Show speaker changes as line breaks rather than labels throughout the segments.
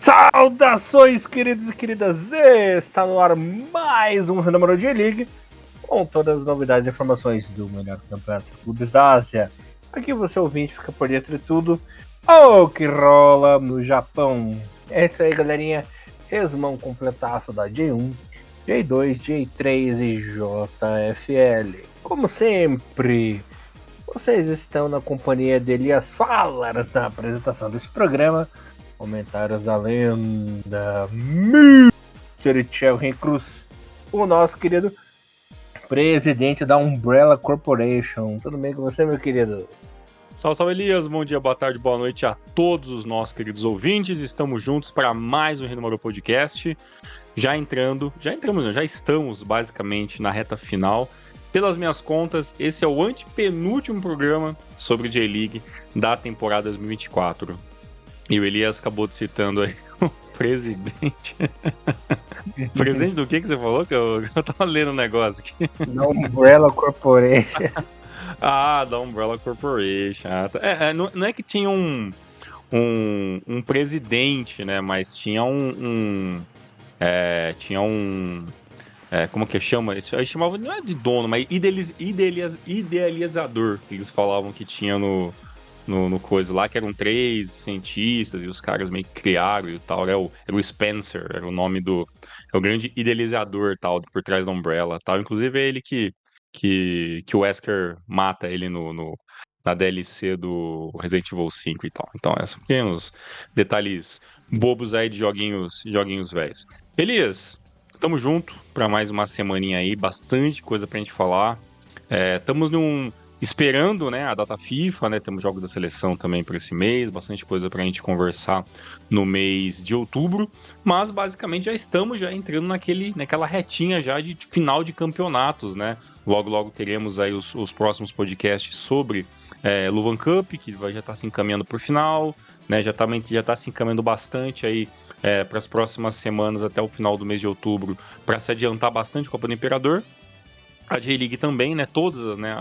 Saudações, queridos e queridas! Está no ar mais um Random J-League com todas as novidades e informações do melhor campeonato de clubes da Ásia. Aqui você ouvinte fica por dentro de tudo o que rola no Japão. É isso aí, galerinha. Resumão completaço da J1, J2, J3 e JFL. Como sempre, vocês estão na companhia de Elias Fallers na apresentação desse programa. Comentários da lenda Mr. Chelren Cruz, o nosso querido presidente da Umbrella Corporation. Tudo bem com você, meu querido?
Salve, Elias, bom dia, boa tarde, boa noite a todos os nossos queridos ouvintes. Estamos juntos para mais um Renomaru Podcast. Já estamos basicamente na reta final. Pelas minhas contas, esse é o antepenúltimo programa sobre J-League da temporada 2024. E o Elias acabou de citando aí o presidente. Presidente do que você falou? Que eu tava lendo um negócio aqui.
Da Umbrella Corporation.
Da Umbrella Corporation. Não é que tinha um presidente, né? Mas tinha como que chama? Eles chamavam, não é de dono, mas idealizador, que eles falavam que tinha no coisa lá, que eram 3 cientistas e os caras meio que criaram e tal. Era o Spencer, era o nome é o grande idealizador tal, por trás da Umbrella tal. Inclusive é ele que o Wesker mata ele na DLC do Resident Evil 5 e tal. Então, são pequenos detalhes bobos aí de joguinhos velhos. Elias, tamo junto pra mais uma semaninha aí, bastante coisa pra gente falar. Estamos esperando, né, a data FIFA, né, temos jogos da seleção também para esse mês, bastante coisa para a gente conversar no mês de outubro, mas basicamente já estamos entrando naquela retinha já de final de campeonatos, né, logo teremos aí os próximos podcasts sobre Luvan Cup, que já está se encaminhando para o final, né, já tá se encaminhando bastante aí para as próximas semanas até o final do mês de outubro, para se adiantar bastante a Copa do Imperador. A J-League também, né? Todas, né?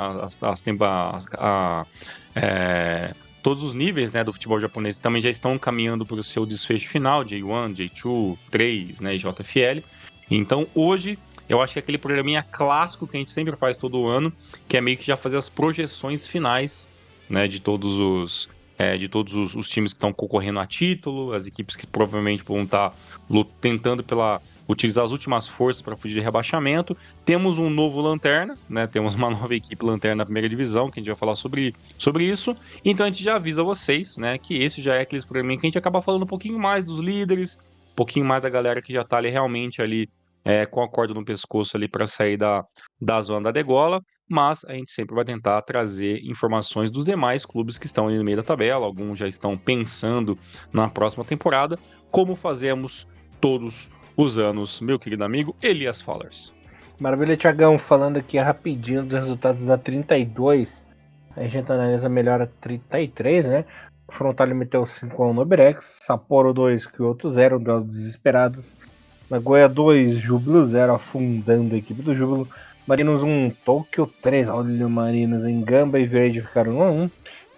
Todos os níveis, né, do futebol japonês também já estão caminhando para o seu desfecho final, J1, J2, 3, né, e JFL. Então, hoje, eu acho que é aquele programinha clássico que a gente sempre faz todo ano, que é meio que já fazer as projeções finais, né, de todos os times que estão concorrendo a título, as equipes que provavelmente vão estar tentando utilizar as últimas forças para fugir de rebaixamento. Temos um novo Lanterna, né? Temos uma nova equipe Lanterna na primeira divisão, que a gente vai falar sobre isso. Então a gente já avisa vocês, né, que esse já é aqueles programas que a gente acaba falando um pouquinho mais dos líderes, um pouquinho mais da galera que já tá ali realmente ali com a corda no pescoço ali para sair da zona da degola, mas a gente sempre vai tentar trazer informações dos demais clubes que estão ali no meio da tabela, alguns já estão pensando na próxima temporada, como fazemos todos os anos, meu querido amigo Elias Fallers.
Maravilha, Thiagão, falando aqui rapidinho dos resultados da 32. A gente analisa melhor a 33, né? Frontal meteu 5x1 no Berex, Sapporo 2, Kyoto 0, duelo desesperados. Nagoya 2, Júbilo 0, afundando a equipe do Júbilo. Marinos 1, Tokyo 3, olha o Marinos em Gamba e Verde ficaram 1x1.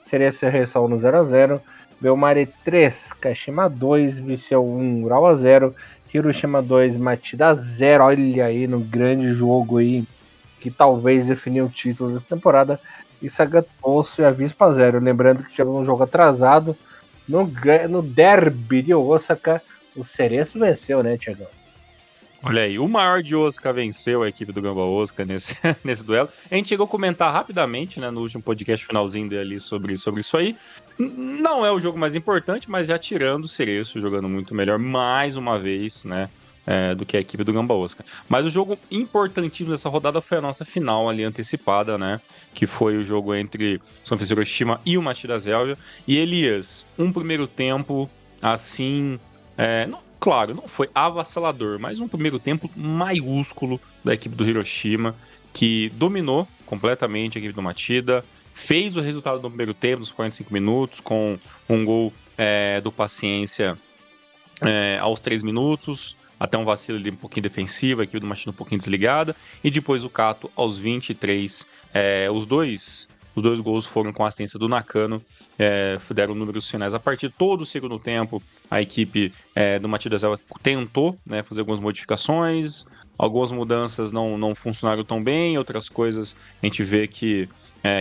Cereço Ressol no 0x0. Belmare 3, Kashima 2, Viseu 1, Urawa 0. Hiroshima 2, Matida 0. Olha aí no grande jogo aí, que talvez definiu o título dessa temporada. E Saga Poço e Avispa 0. Lembrando que tivemos um jogo atrasado no derby de Osaka. O Cereço venceu, né, Thiagão?
Olha aí, o maior de Osaka venceu a equipe do Gamba Osaka nesse duelo. A gente chegou a comentar rapidamente, né, no último podcast finalzinho dele sobre isso aí. Não é o jogo mais importante, mas já tirando o Cereço jogando muito melhor mais uma vez, né, do que a equipe do Gamba Osaka. Mas o jogo importantíssimo dessa rodada foi a nossa final ali antecipada, né, que foi o jogo entre o São Francisco Hiroshima e o Machida Zhelgia. E Elias, um primeiro tempo assim, claro, não foi avassalador, mas um primeiro tempo maiúsculo da equipe do Hiroshima, que dominou completamente a equipe do Machida, fez o resultado do primeiro tempo, nos 45 minutos, com um gol do Paciência aos 3 minutos, até um vacilo ali um pouquinho defensivo, a equipe do Machida um pouquinho desligada, e depois o Kato aos 23. Os dois Os 2 gols foram com a assistência do Nakano, deram números finais. A partir de todo o segundo tempo, a equipe do Matias Zé tentou, né, fazer algumas modificações, algumas mudanças não funcionaram tão bem, outras coisas a gente vê que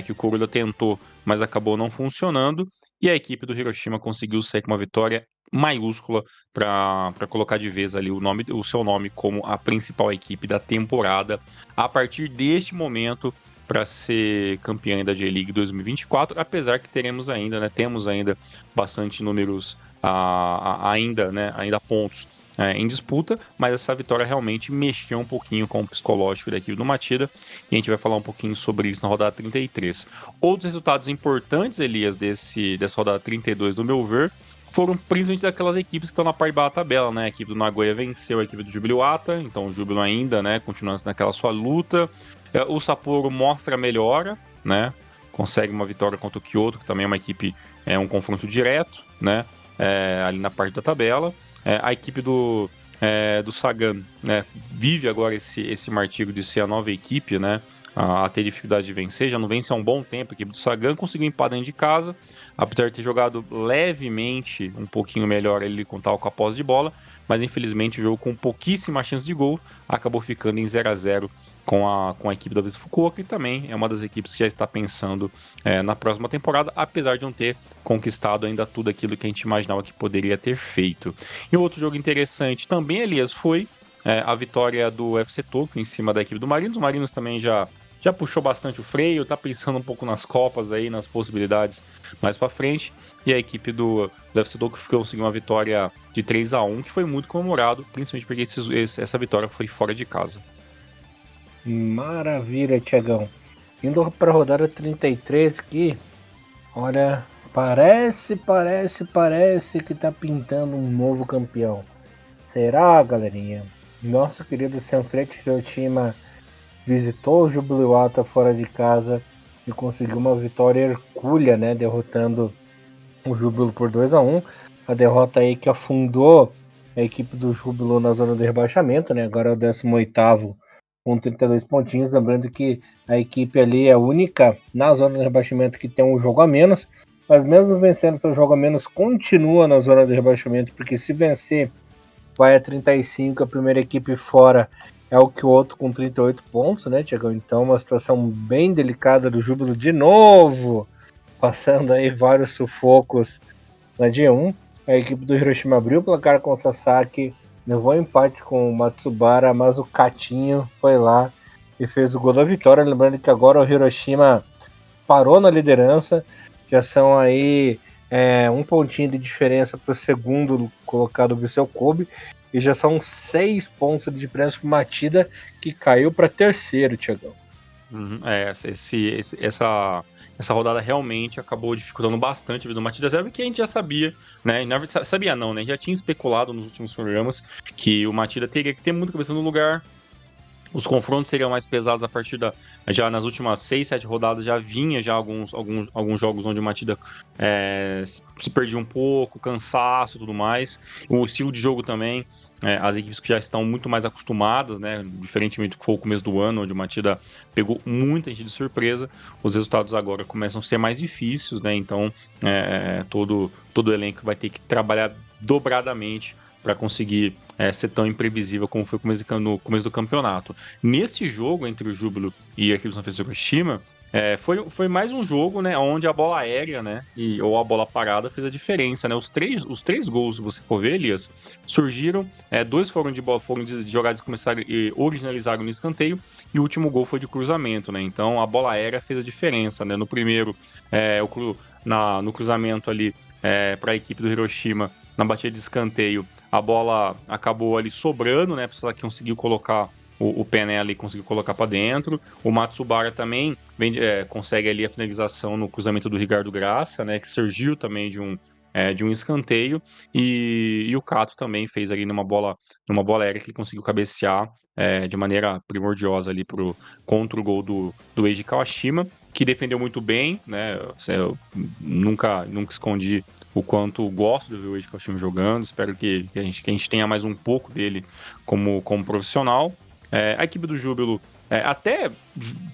o Kuroda tentou, mas acabou não funcionando, e a equipe do Hiroshima conseguiu sair com uma vitória maiúscula para colocar de vez ali o seu nome como a principal equipe da temporada a partir deste momento para ser campeã da J-League 2024, apesar que temos ainda bastante números ainda pontos em disputa, mas essa vitória realmente mexeu um pouquinho com o psicológico da equipe do Matida, e a gente vai falar um pouquinho sobre isso na rodada 33. Outros resultados importantes, Elias, dessa rodada 32, do meu ver, foram principalmente daquelas equipes que estão na parte de baixo da tabela, né? A equipe do Nagoya venceu a equipe do Jubiluata, então o Júbilo ainda, né, continuando naquela sua luta. O Sapporo mostra a melhora, né? Consegue uma vitória contra o Kyoto, que também é uma equipe, um confronto direto, né? Ali na parte da tabela. A equipe do Sagan, né, vive agora esse martírio de ser a nova equipe, né? A ter dificuldade de vencer, já não vence há um bom tempo. A equipe do Sagan conseguiu empate dentro de casa, apesar de ter jogado levemente um pouquinho melhor ele com a posse de bola, mas infelizmente o jogo com pouquíssima chance de gol acabou ficando em 0-0 com a equipe da Visa Fukuoka, que também é uma das equipes que já está pensando na próxima temporada, apesar de não ter conquistado ainda tudo aquilo que a gente imaginava que poderia ter feito. E outro jogo interessante também, Elias, foi a vitória do FC Tokyo em cima da equipe do Marinos. O Marinos também já puxou bastante o freio, tá pensando um pouco nas Copas aí, nas possibilidades mais para frente. E a equipe do FC Tokyo conseguiu uma vitória de 3-1, que foi muito comemorado, principalmente porque essa vitória foi fora de casa.
Maravilha, Tiagão. Indo para a rodada 33 aqui, olha, parece que tá pintando um novo campeão. Será, galerinha? Nosso querido Sanfrecce Hiroshima visitou o Jubiluata fora de casa e conseguiu uma vitória hercúlea, né, derrotando o Júbilo por 2-1. A derrota aí que afundou a equipe do Júbilo na zona de rebaixamento, né? Agora é o 18º com 32 pontinhos. Lembrando que a equipe ali é a única na zona de rebaixamento que tem um jogo a menos, mas mesmo vencendo seu jogo a menos, continua na zona de rebaixamento, porque se vencer vai a 35, a primeira equipe fora é o Kyoto com 38 pontos, né, Tiagão? Então uma situação bem delicada do Júbilo de novo, passando aí vários sufocos na G1. A equipe do Hiroshima abriu o placar com o Sasaki, levou empate com o Matsubara, mas o Katinho foi lá e fez o gol da vitória. Lembrando que agora o Hiroshima parou na liderança, já são aí um pontinho de diferença para o segundo colocado, o Vissel Kobe, e já são 6 pontos de diferença para o Matida, que caiu para terceiro, Tiagão.
Essa rodada realmente acabou dificultando bastante a vida do Matilda Zero, que a gente já sabia, né? Sabia não, né? Já tinha especulado nos últimos programas que o Matilda teria que ter muita cabeça no lugar. Os confrontos seriam mais pesados a partir já nas últimas 6, 7 rodadas já vinha já alguns jogos onde o Matida se perdia um pouco, cansaço e tudo mais. O estilo de jogo também, as equipes que já estão muito mais acostumadas, né? Diferentemente do que foi o começo do ano, onde o Matida pegou muita gente de surpresa, os resultados agora começam a ser mais difíceis, né? Então todo o elenco vai ter que trabalhar dobradamente para conseguir ser tão imprevisível como foi no começo do campeonato. Nesse jogo entre o Júbilo e a equipe do Sanfrecce Hiroshima, foi mais um jogo, né, onde a bola aérea, né, ou a bola parada fez a diferença, né? Os três gols, se você for ver, Elias, surgiram, 2 foram de jogadas que começaram e originalizaram no escanteio, e o último gol foi de cruzamento, né? Então a bola aérea fez a diferença, né? No primeiro, no cruzamento ali para a equipe do Hiroshima, na batida de escanteio, a bola acabou ali sobrando, né? Porque ela conseguiu colocar o Pené ali, conseguiu colocar para dentro. O Matsubara também consegue ali a finalização no cruzamento do Ricardo Graça, né? Que surgiu também de um escanteio. E o Kato também fez ali numa bola aérea que ele conseguiu cabecear de maneira primordiosa ali contra o gol do Eiji Kawashima, que defendeu muito bem, né? Eu nunca escondi o quanto gosto de ver o Eiji Kawashima jogando. Espero que a gente tenha mais um pouco dele como profissional. A equipe do Júbilo até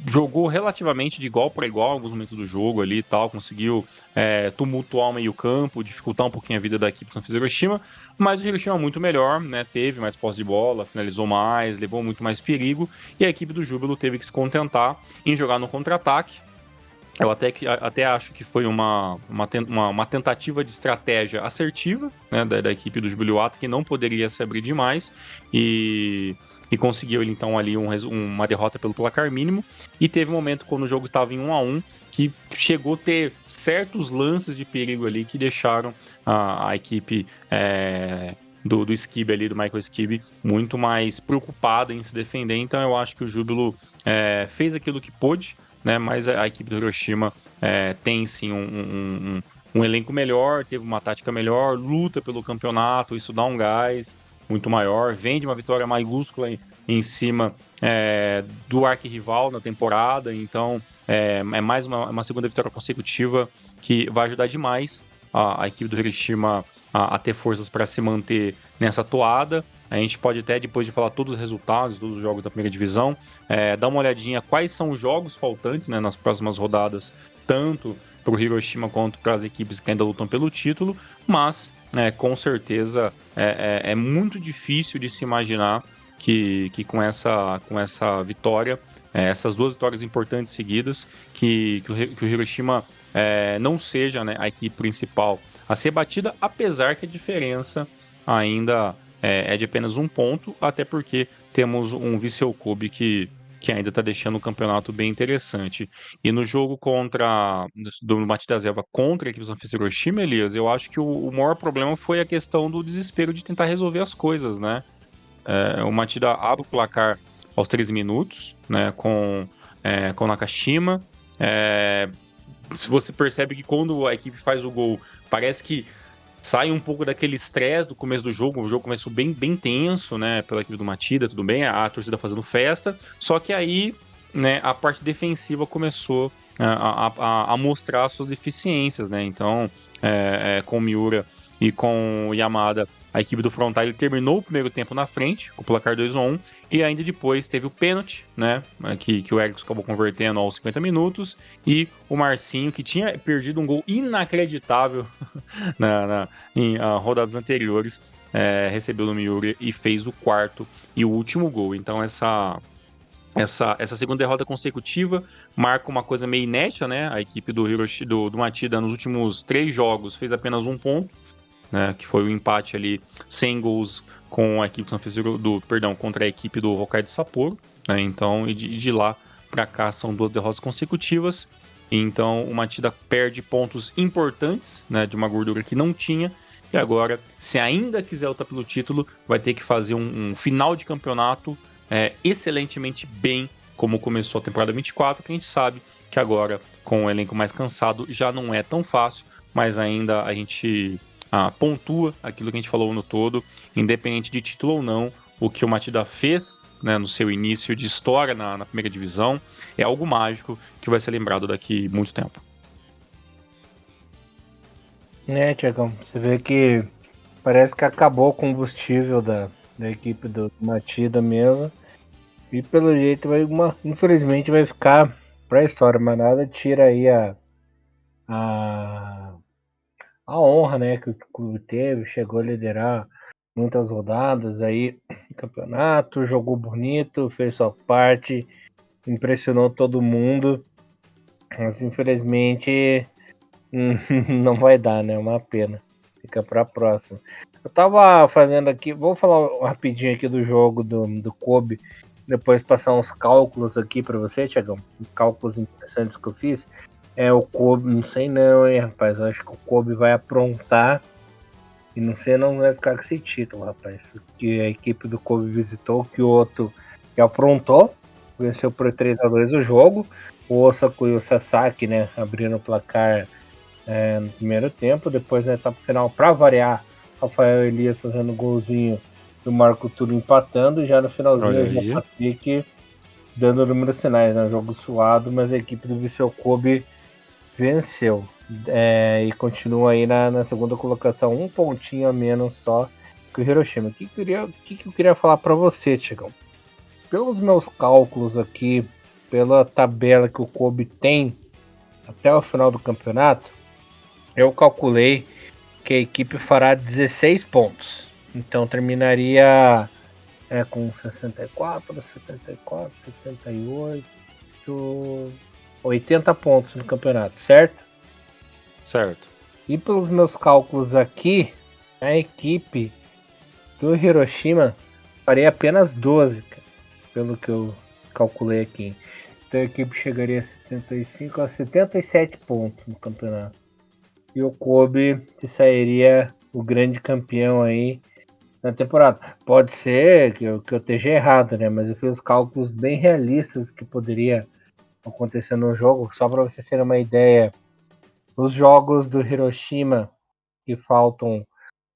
jogou relativamente de igual para igual em alguns momentos do jogo ali e tal, conseguiu tumultuar o meio-campo, dificultar um pouquinho a vida da equipe do Sanfrecce Hiroshima, mas o Hiroshima muito melhor, né? Teve mais posse de bola, finalizou mais, levou muito mais perigo, e a equipe do Júbilo teve que se contentar em jogar no contra-ataque. Eu até acho que foi uma tentativa de estratégia assertiva, né, da equipe do Jubiluato, que não poderia se abrir demais e conseguiu ele então ali uma derrota pelo placar mínimo. E teve um momento quando o jogo estava em 1-1 que chegou a ter certos lances de perigo ali que deixaram a equipe do Skibbe ali, do Michael Skibbe, muito mais preocupada em se defender. Então eu acho que o Júbilo fez aquilo que pôde, né? Mas a equipe do Hiroshima tem sim um elenco melhor, teve uma tática melhor, luta pelo campeonato, isso dá um gás muito maior, vem de uma vitória maiúscula em cima do arquirrival na temporada, então é mais uma segunda vitória consecutiva que vai ajudar demais a equipe do Hiroshima a ter forças para se manter nessa toada. A gente pode até, depois de falar todos os resultados, todos os jogos da primeira divisão, dar uma olhadinha quais são os jogos faltantes, né, nas próximas rodadas, tanto para o Hiroshima quanto para as equipes que ainda lutam pelo título, mas com certeza é muito difícil de se imaginar que com essa vitória, essas duas vitórias importantes seguidas, que o Hiroshima não seja, né, a equipe principal a ser batida, apesar que a diferença ainda é de apenas um ponto, até porque temos um Vissel Kobe que ainda está deixando o campeonato bem interessante. E no jogo do Matida Zelva contra a equipe do Sanfrecce Hiroshima, Elias, eu acho que o maior problema foi a questão do desespero de tentar resolver as coisas, né? O Matida abre o placar aos 13 minutos, né, com o Nakashima. Se você percebe que quando a equipe faz o gol, parece que sai um pouco daquele estresse do começo do jogo. O jogo começou bem, bem tenso, né? Pela equipe do Matida, tudo bem, a torcida fazendo festa. Só que aí, né, a parte defensiva começou a mostrar suas deficiências, né? Então, com o Miura e com o Yamada, a equipe do Frontale terminou o primeiro tempo na frente, com o placar 2-1, e ainda depois teve o pênalti, né? Que o Ericson acabou convertendo aos 50 minutos, e o Marcinho, que tinha perdido um gol inacreditável em rodadas anteriores, recebeu no Miura e fez o quarto e o último gol. Então essa segunda derrota consecutiva marca uma coisa meio inédita, né? A equipe do Matida nos últimos 3 jogos fez apenas um ponto, né? Que foi o empate ali sem gols com a equipe contra a equipe do Hokkaido Sapporo, né? Então de lá para cá são 2 derrotas consecutivas. Então o Matida perde pontos importantes, né? De uma gordura que não tinha. E agora, se ainda quiser lutar pelo título, vai ter que fazer um final de campeonato excelentemente bem, como começou a temporada 24, que a gente sabe que agora, com o elenco mais cansado, já não é tão fácil, mas ainda a gente pontua aquilo que a gente falou no todo, independente de título ou não. O que o Matida fez, né, no seu início de história na primeira divisão é algo mágico que vai ser lembrado daqui muito tempo.
Tiagão, você vê que parece que acabou o combustível da equipe do Matida mesmo. E pelo jeito infelizmente vai ficar pra história, mas nada tira aí a honra, né, que o clube teve, chegou a liderar muitas rodadas aí no campeonato, jogou bonito, fez sua parte, impressionou todo mundo, mas infelizmente não vai dar, né, uma pena, fica pra próxima. Eu tava fazendo aqui, vou falar rapidinho aqui do jogo do Kobe, depois passar uns cálculos aqui para você, Tiagão, cálculos interessantes que eu fiz. O Kobe, não sei não, hein, rapaz, eu acho que o Kobe vai aprontar e não vai ficar com esse título, rapaz, que a equipe do Kobe visitou, o Kyoto que aprontou, venceu por 3-2 o jogo, o Osaka e o Sasaki, né, abriram o placar no primeiro tempo, depois na etapa final, para variar, Rafael Elias fazendo golzinho do Marco Túlio empatando, e já no finalzinho o Patrick dando números finais, né? Jogo suado, mas a equipe do Vissel Kobe venceu e continua aí na segunda colocação, um pontinho a menos só que o Hiroshima. O que eu queria falar para você, Tiagão? pelos meus cálculos aqui, pela tabela que o Kobe tem até o final do campeonato, eu calculei que a equipe fará 16 pontos. Então terminaria com 64, 78, 80 pontos no campeonato, certo?
Certo.
E pelos meus cálculos aqui, a equipe do Hiroshima faria apenas 12, pelo que eu calculei aqui. Então a equipe chegaria a 75 a 77 pontos no campeonato. E o Kobe sairia o grande campeão aí na temporada. Pode ser que eu esteja errado, né? Mas eu fiz cálculos bem realistas que poderia acontecer no jogo. Só para vocês terem uma ideia, os jogos do Hiroshima que faltam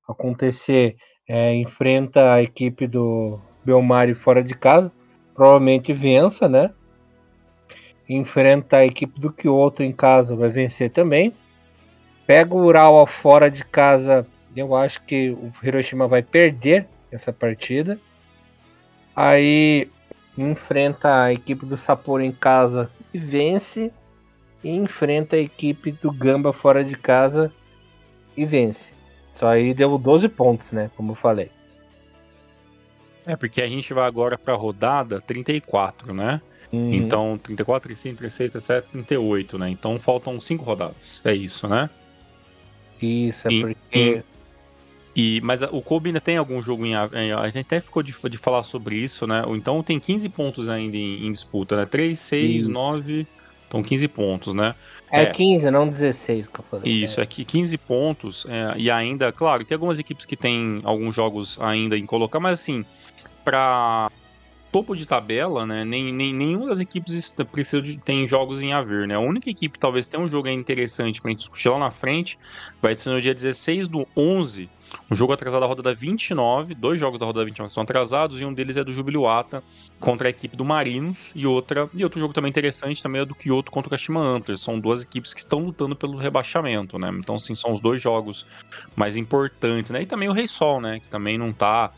acontecer enfrenta a equipe do Belmari fora de casa, provavelmente vença, né? Enfrenta a equipe do Kyoto em casa, vai vencer também. Pega o Urawa fora de casa, eu acho que o Hiroshima vai perder essa partida. Aí enfrenta a equipe do Sapporo em casa e vence. E enfrenta a equipe do Gamba fora de casa e vence. Só aí deu 12 pontos, né? Como eu falei.
Porque a gente vai agora para a rodada 34, né?
Uhum.
Então, 34, 35, 36, 37, 38, né? Então faltam 5 rodadas. É isso, né?
Isso, é porque.
Mas o Kobe ainda tem algum jogo a gente até ficou de falar sobre isso, né? Então tem 15 pontos ainda em disputa, né? 3, 6,
Isso.
9. Então 15 pontos, né?
É 15, não 16 que eu falei.
Isso, aqui 15 pontos. E ainda, claro, tem algumas equipes que têm alguns jogos ainda em colocar, mas assim, para topo de tabela, né? Nenhuma das equipes tem jogos em haver, né? A única equipe que talvez tenha um jogo interessante pra gente discutir lá na frente vai ser no dia 16/11, um jogo atrasado da rodada 29, 2 jogos da rodada 29 são atrasados, e um deles é do Jubiluata contra a equipe do Marinos, e outro jogo também interessante também é do Kyoto contra o Kashima Antlers. São duas equipes que estão lutando pelo rebaixamento, né? Então, assim, são os 2 jogos mais importantes, né? E também o Rei Sol, né? Que também não tá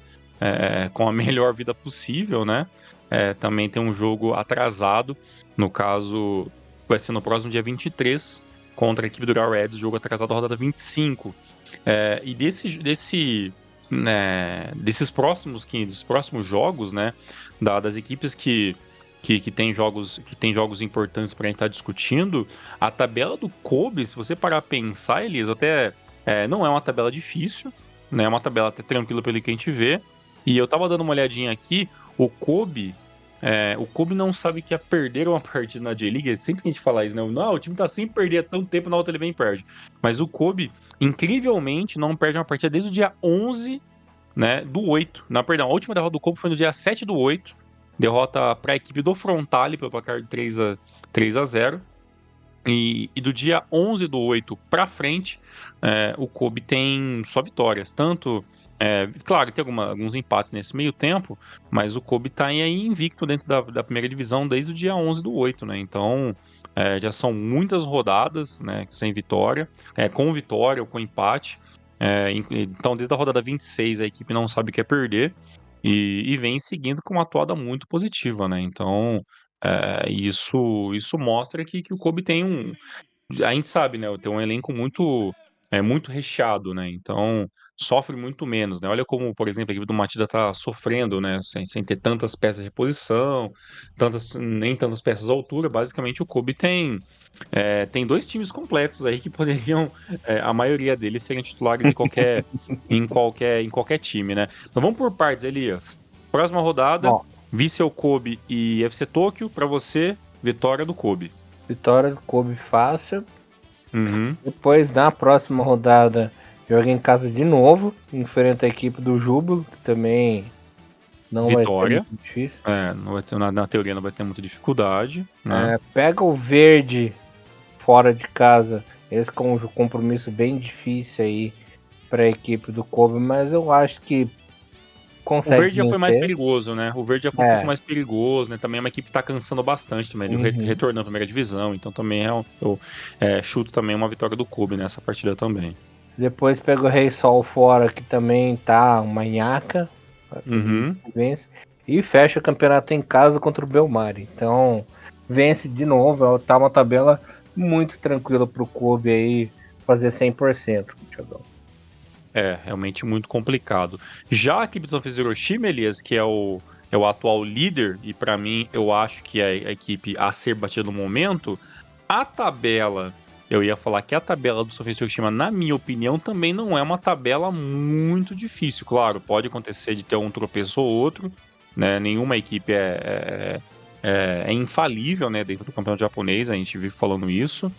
com a melhor vida possível, né? Também tem um jogo atrasado, no caso, vai ser no próximo dia 23, contra a equipe do Real Reds, jogo atrasado da rodada 25. E desses próximos jogos, né, das equipes que tem jogos importantes para a gente estar discutindo, a tabela do Kobe, se você parar a pensar, Elias, até não é uma tabela difícil, né, é uma tabela até tranquila pelo que a gente vê. E eu tava dando uma olhadinha aqui, o Kobe não sabe que é perder uma partida na J-League. Sempre que a gente fala isso, né? Não, o time tá sem perder há tanto tempo, na outra ele vem e perde. Mas o Kobe, incrivelmente, não perde uma partida desde o dia 11, né, do 8. Não, perdão, a última derrota do Kobe foi no dia 7 do 8. Derrota para a equipe do Frontale pelo placar de 3-0. E do dia 11 do 8 para frente, o Kobe tem só vitórias. Tanto, claro, tem alguns empates nesse meio tempo, mas o Kobe tá aí invicto dentro da primeira divisão desde o dia 11 do 8, né? Então, já são muitas rodadas, né, sem vitória, com vitória ou com empate. Então, desde a rodada 26, a equipe não sabe o que é perder e vem seguindo com uma atuada muito positiva, né? Então, isso mostra que o Kobe tem a gente sabe, né? Tem um elenco muito recheado, né? Então sofre muito menos, né? Olha como, por exemplo, a equipe do Matida tá sofrendo, né? Sem ter tantas peças de reposição, nem tantas peças à altura. Basicamente, o Kobe tem 2 times completos aí que poderiam, a maioria deles, serem titulares em qualquer time, né? Então vamos por partes, Elias. Próxima rodada, Vissel Kobe e FC Tóquio. Para você, vitória do Kobe.
Vitória do Kobe fácil.
Uhum.
Depois, na próxima rodada, joga em casa de novo. Enfrenta a equipe do Júbilo, que também não
Vitória.
vai ser muito difícil.
Não vai ter, na teoria não vai ter muita dificuldade, né?
Pega o Verde fora de casa. Esse é um compromisso bem difícil aí para a equipe do Kobe, mas eu acho que consegue.
O Verde já foi mais perigoso, né? O Verde já foi um pouco mais perigoso, né? Também é uma equipe que tá cansando bastante também, retornando à primeira divisão, então também eu chuto também uma vitória do Kobe nessa partida também.
Depois pega o Rei Sol fora, que também tá uma nhaca.
Uhum.
Vence. e fecha o campeonato em casa contra o Belmari. Então, vence de novo. Tá uma tabela muito tranquila pro Kobe aí fazer 100%, Thiagão.
Realmente muito complicado. Já a equipe do Sanfrecce Hiroshima, Elias, que é o atual líder, e para mim eu acho que é a equipe a ser batida no momento, a tabela, eu ia falar que a tabela do Sanfrecce Hiroshima, na minha opinião, também não é uma tabela muito difícil. Claro, pode acontecer de ter um tropeço ou outro, né? Nenhuma equipe é infalível, né? Dentro do campeonato japonês, a gente vive falando isso.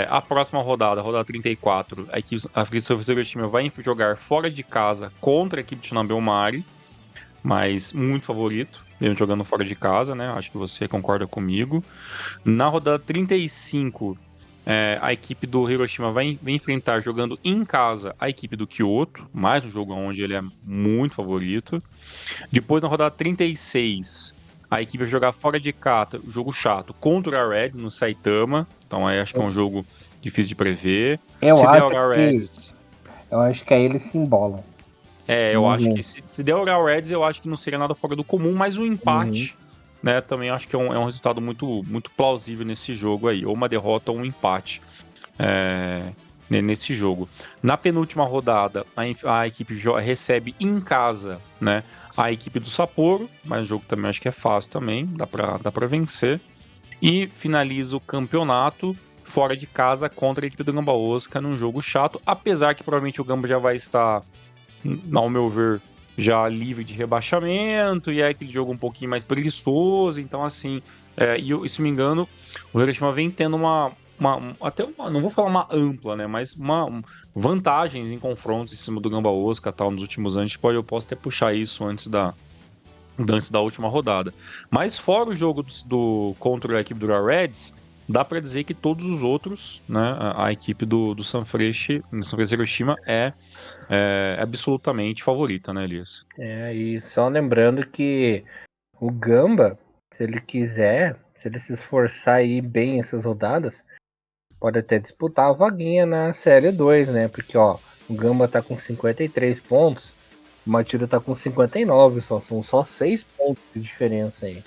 A próxima rodada, a rodada 34, a equipe do Hiroshima vai jogar fora de casa contra a equipe de Shinhan Mari, mas muito favorito, mesmo jogando fora de casa, né? Acho que você concorda comigo. Na rodada 35, a equipe do Hiroshima vai enfrentar, jogando em casa, a equipe do Kyoto, mais um jogo onde ele é muito favorito. Depois, na rodada 36, a equipe vai jogar fora de casa, jogo chato, contra a Reds no Saitama. Então aí acho que é um jogo difícil de prever.
Eu
Se der
acho
Oral
que
Reds.
aí eles se embolam.
Eu acho que se der Oral Reds, eu acho que não seria nada fora do comum, mas o empate, né, também acho que é um resultado muito, muito plausível nesse jogo aí. Ou uma derrota ou um empate nesse jogo. Na penúltima rodada, a equipe recebe em casa, né, a equipe do Sapporo, mas o jogo também acho que é fácil também, dá pra vencer. E finaliza o campeonato fora de casa contra a equipe do Gamba Osaka num jogo chato, apesar que provavelmente o Gamba já vai estar, ao meu ver, já livre de rebaixamento, e é aquele jogo um pouquinho mais preguiçoso, então assim, e se não me engano, o Hiroshima vem tendo não vou falar uma ampla, né, mas vantagens em confrontos em cima do Gamba Osaka, tal, nos últimos anos. Eu posso até puxar isso antes da última rodada. Mas fora o jogo contra a equipe do Reds, dá para dizer que todos os outros, né, a equipe do Sanfrecce Hiroshima é absolutamente favorita, né, Elias?
E só lembrando que o Gamba, se ele quiser, se ele se esforçar aí bem essas rodadas, pode até disputar a vaguinha na Série 2, né? Porque, ó, o Gamba tá com 53 pontos, o Matilda tá com 59, são só 6 pontos de diferença aí.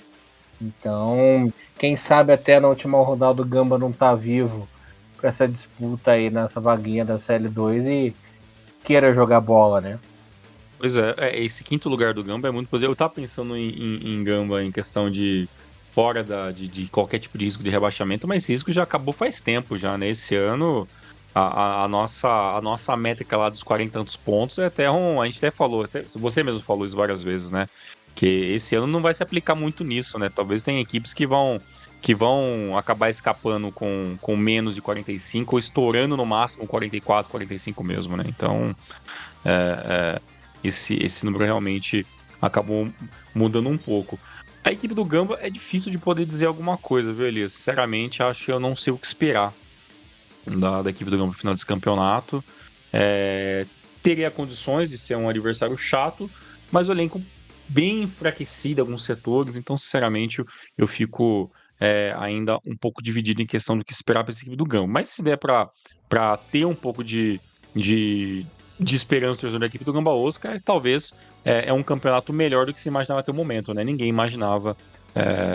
Então, quem sabe até na última rodada o Gamba não tá vivo com essa disputa aí nessa vaguinha da Série 2 e queira jogar bola, né?
Pois esse quinto lugar do Gamba é muito positivo. Eu tava pensando em Gamba em questão de fora de qualquer tipo de risco de rebaixamento, mas esse risco já acabou faz tempo já, né? Esse ano, a nossa métrica lá dos 40 e tantos pontos é até a gente até falou, você mesmo falou isso várias vezes, né? Que esse ano não vai se aplicar muito nisso, né? Talvez tenha equipes que vão acabar escapando com menos de 45 ou estourando no máximo 44, 45 mesmo, né? Então, esse número realmente acabou mudando um pouco. A equipe do Gamba é difícil de poder dizer alguma coisa, viu, Elias? Sinceramente, acho que eu não sei o que esperar da equipe do Gamba no final desse campeonato. Teria condições de ser um adversário chato, mas o elenco bem enfraquecido em alguns setores, então, sinceramente, eu fico ainda um pouco dividido em questão do que esperar para essa equipe do Gamba. Mas se der para ter um pouco de esperança torcedor da equipe do Gamba Osaka, talvez é um campeonato melhor do que se imaginava até o momento, né? Ninguém imaginava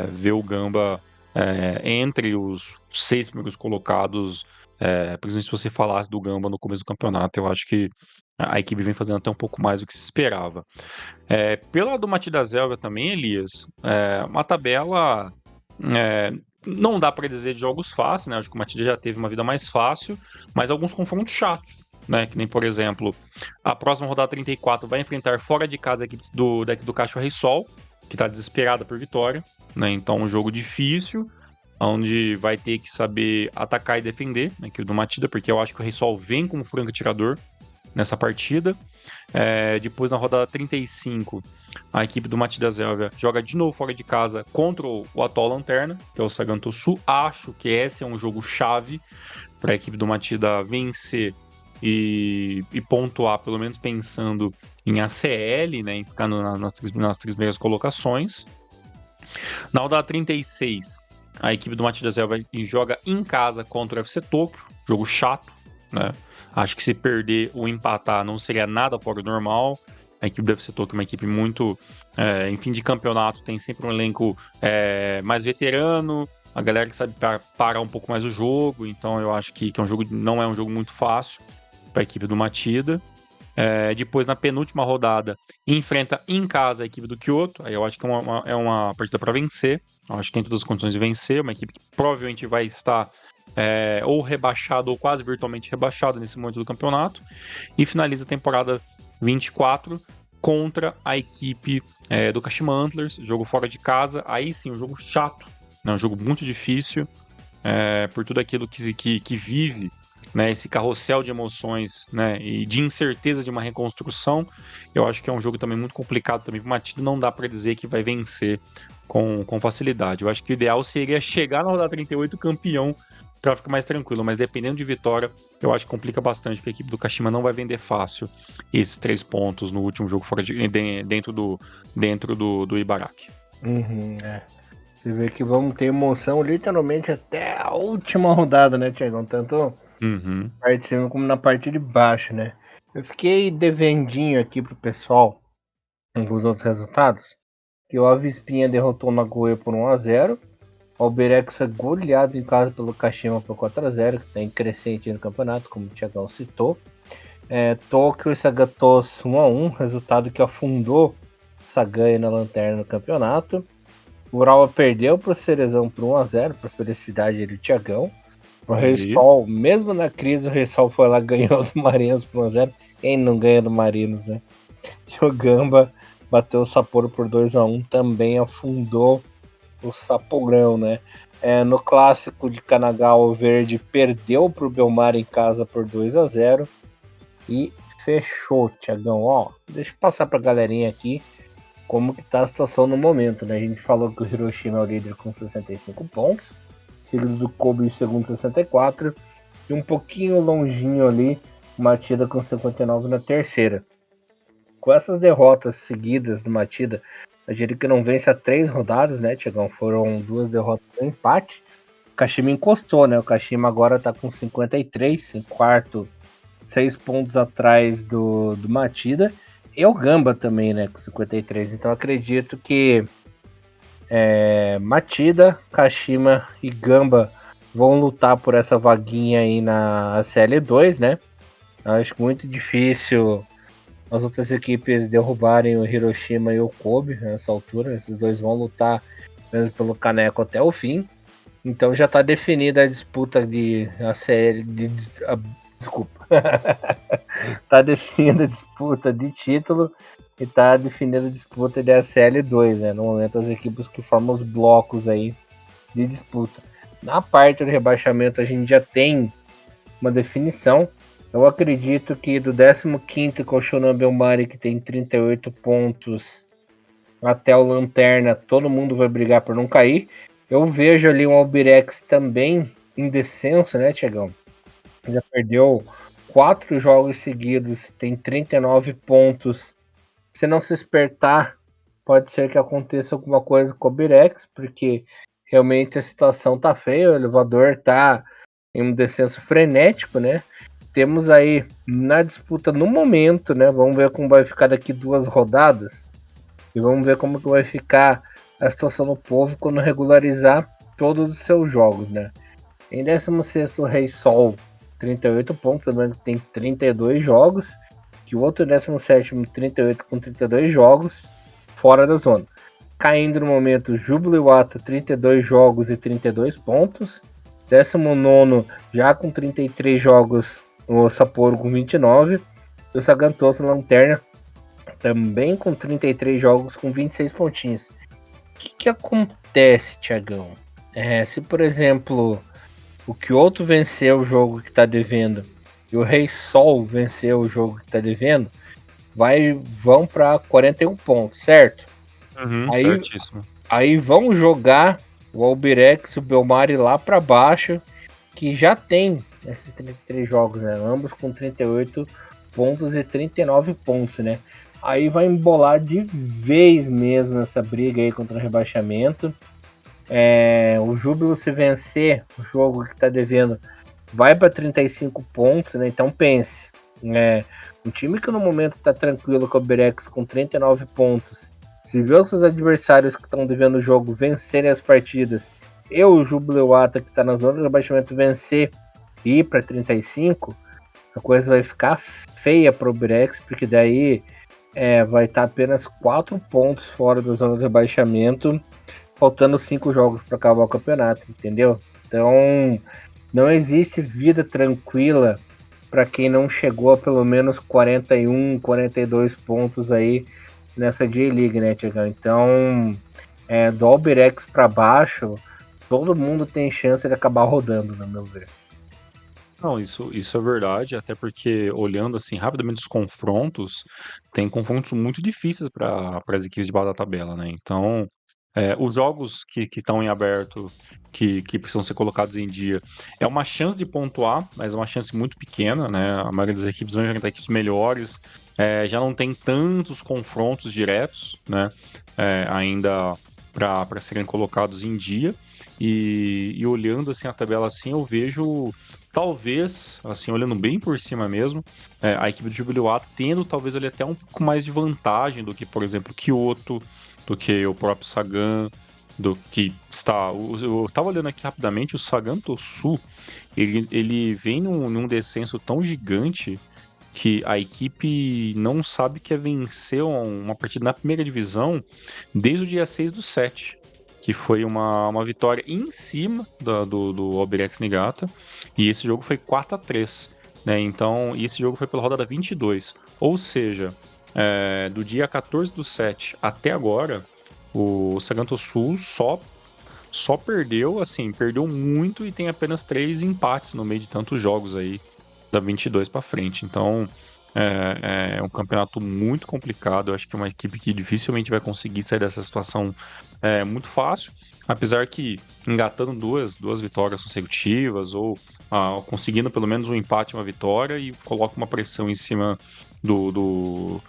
ver o Gamba entre os 6 primeiros colocados, principalmente se você falasse do Gamba no começo do campeonato. Eu acho que a equipe vem fazendo até um pouco mais do que se esperava. Pela do Matidas Zelga também, Elias, uma tabela não dá para dizer de jogos fáceis, né? Acho que o Matidas já teve uma vida mais fácil, mas alguns confrontos chatos, né? Que nem, por exemplo, a próxima rodada 34 vai enfrentar fora de casa a equipe do Cacho Reysol, que está desesperada por vitória, né? Então, um jogo difícil, onde vai ter que saber atacar e defender, né, que do Matida, porque eu acho que o Reysol vem como franco atirador nessa partida. Depois, na rodada 35, a equipe do Matidas Zelga joga de novo fora de casa contra o atual Lanterna, que é o Saganto Sul. Acho que esse é um jogo chave para a equipe do Matida vencer e pontuar, pelo menos pensando em ACL, né, em ficar nas três primeiras colocações. Na rodada 36, a equipe do Matidas Zelga joga em casa contra o FC Tokyo, jogo chato, né? Acho que se perder ou empatar não seria nada fora do normal. A equipe do FC Tokyo é uma equipe muito, em fim de campeonato, tem sempre um elenco mais veterano, a galera que sabe parar um pouco mais o jogo, então eu acho que é um jogo, não é um jogo muito fácil para a equipe do Matida. Depois, na penúltima rodada, enfrenta em casa a equipe do Kyoto. Aí eu acho que é uma partida para vencer. Eu acho que tem todas as condições de vencer. Uma equipe que provavelmente vai estar ou rebaixada ou quase virtualmente rebaixada nesse momento do campeonato. E finaliza a temporada 24 contra a equipe do Kashima Antlers. Jogo fora de casa. Aí sim, um jogo chato. Né? Um jogo muito difícil. Por tudo aquilo que vive, né, esse carrossel de emoções, né, e de incerteza de uma reconstrução. Eu acho que é um jogo também muito complicado também para o Matida, não dá para dizer que vai vencer com facilidade. Eu acho que o ideal seria chegar na rodada 38 campeão para ficar mais tranquilo, mas dependendo de vitória, eu acho que complica bastante, porque a equipe do Kashima não vai vender fácil esses 3 pontos no último jogo dentro do Ibaraki.
Você vê que vamos ter emoção literalmente até a última rodada, né, Tiagão? Tanto parte de cima como na parte de baixo, né? Eu fiquei devendinho aqui pro pessoal alguns outros resultados. Que o Avispinha derrotou o Nagoya por 1-0. O Albirex foi goleado em casa pelo Kashima por 4-0, que está em crescente no campeonato, como o Tiagão citou. Tokyo e Sagatos 1-1, resultado que afundou Sagaia na lanterna no campeonato. O Urawa perdeu para o Cerezão por 1-0, para felicidade do Tiagão. O Reysol, mesmo na crise, o Reysol foi lá e ganhou do Marinos por 1-0. Quem não ganha do Marinos, né? E o Gamba bateu o Sapporo por 2-1, também afundou o Saporão, né? No clássico de Kanagawa, o Verde perdeu para o Belmar em casa por 2-0 e fechou, Tiagão. Ó, deixa eu passar para a galerinha aqui como que tá a situação no momento, né? A gente falou que o Hiroshima é o líder com 65 pontos, seguido do Kobe em segundo 64 e um pouquinho longinho ali, Matida com 59 na terceira. Com essas derrotas seguidas do Matida, a diria que não vence há 3 rodadas, né, Tiagão? Foram 2 derrotas e um empate. O Kashima encostou, né? O Kashima agora tá com 53, em quarto, 6 pontos atrás do Matida. E o Gamba também, né, com 53. Então acredito que Matida, Kashima e Gamba vão lutar por essa vaguinha aí na CL2, né? Acho muito difícil as outras equipes derrubarem o Hiroshima e o Kobe nessa altura. Esses dois vão lutar mesmo pelo caneco até o fim. Então já está definida a disputa desculpa. Tá definida a disputa de título e tá definida a disputa de ACL2, né? No momento as equipes que formam os blocos aí de disputa. Na parte do rebaixamento a gente já tem uma definição. Eu acredito que do 15º com o Shonan Belmari, que tem 38 pontos, até o Lanterna, todo mundo vai brigar por não cair. Eu vejo ali um Albirex também em descenso, né, Tiagão? Já perdeu 4 jogos seguidos, tem 39 pontos. Se não se espertar, pode ser que aconteça alguma coisa com o Albirex, porque realmente a situação tá feia, o elevador tá em um descenso frenético, né? Temos aí na disputa no momento, né? Vamos ver como vai ficar daqui 2 rodadas. E vamos ver como que vai ficar a situação do povo quando regularizar todos os seus jogos, né? Em 16º, o Rei Sol, 38 pontos, lembrando que tem 32 jogos. Que o outro 17º, 38 com 32 jogos, fora da zona. Caindo no momento, Júbilo Iwata, 32 jogos e 32 pontos. 19º, já com 33 jogos, o Sapporo com 29. E o Sagantoso Lanterna, também com 33 jogos, com 26 pontinhos. O que acontece, Tiagão? Se, por exemplo, o Kyoto venceu o jogo que está devendo e o Rei Sol venceu o jogo que está devendo, vão para 41 pontos, certo?
Certíssimo.
Aí vão jogar o Albirex e o Belmari lá para baixo, que já tem esses 33 jogos, né? Ambos com 38 pontos e 39 pontos, né? Aí vai embolar de vez mesmo essa briga aí contra o rebaixamento. O Júbilo, se vencer o jogo que está devendo, vai para 35 pontos, né? Então pense, É, um time que no momento está tranquilo com o Berex com 39 pontos, se vê os seus adversários que estão devendo o jogo vencerem as partidas, e o Jubileuata que está na zona de rebaixamento vencer e ir para 35, a coisa vai ficar feia para o Berex, porque daí vai estar apenas 4 pontos fora da zona de rebaixamento, faltando 5 jogos para acabar o campeonato, entendeu? Então não existe vida tranquila para quem não chegou a pelo menos 41, 42 pontos aí nessa J-League, né, Tiagão? Então, do Albirex para baixo, todo mundo tem chance de acabar rodando, no meu ver.
Não, isso é verdade, até porque olhando assim rapidamente os confrontos, tem confrontos muito difíceis para as equipes de base da tabela, né? Então, os jogos que estão em aberto, que precisam ser colocados em dia, é uma chance de pontuar, mas é uma chance muito pequena, né? A maioria das equipes vão enfrentar equipes melhores, já não tem tantos confrontos diretos, né? Ainda para serem colocados em dia. E olhando assim a tabela assim, eu vejo talvez, assim, olhando bem por cima mesmo, a equipe do Jubiluata tendo talvez ali até um pouco mais de vantagem do que, por exemplo, Kyoto, do que o próprio Sagan, do que está. Eu tava olhando aqui rapidamente, o Sagan Tosu, ele vem num descenso tão gigante que a equipe não sabe que é vencer uma partida na primeira divisão desde o dia 6/7, que foi uma vitória em cima do Albirex Niigata, e esse jogo foi 4-3, né? Então, e esse jogo foi pela rodada 22, ou seja, do dia 14/7 até agora, o Saganto Sul só perdeu, assim, perdeu muito e tem apenas 3 empates no meio de tantos jogos aí da 22 para frente. Então, é um campeonato muito complicado. Eu acho que é uma equipe que dificilmente vai conseguir sair dessa situação muito fácil. Apesar que engatando duas vitórias consecutivas ou conseguindo pelo menos um empate e uma vitória e coloca uma pressão em cima do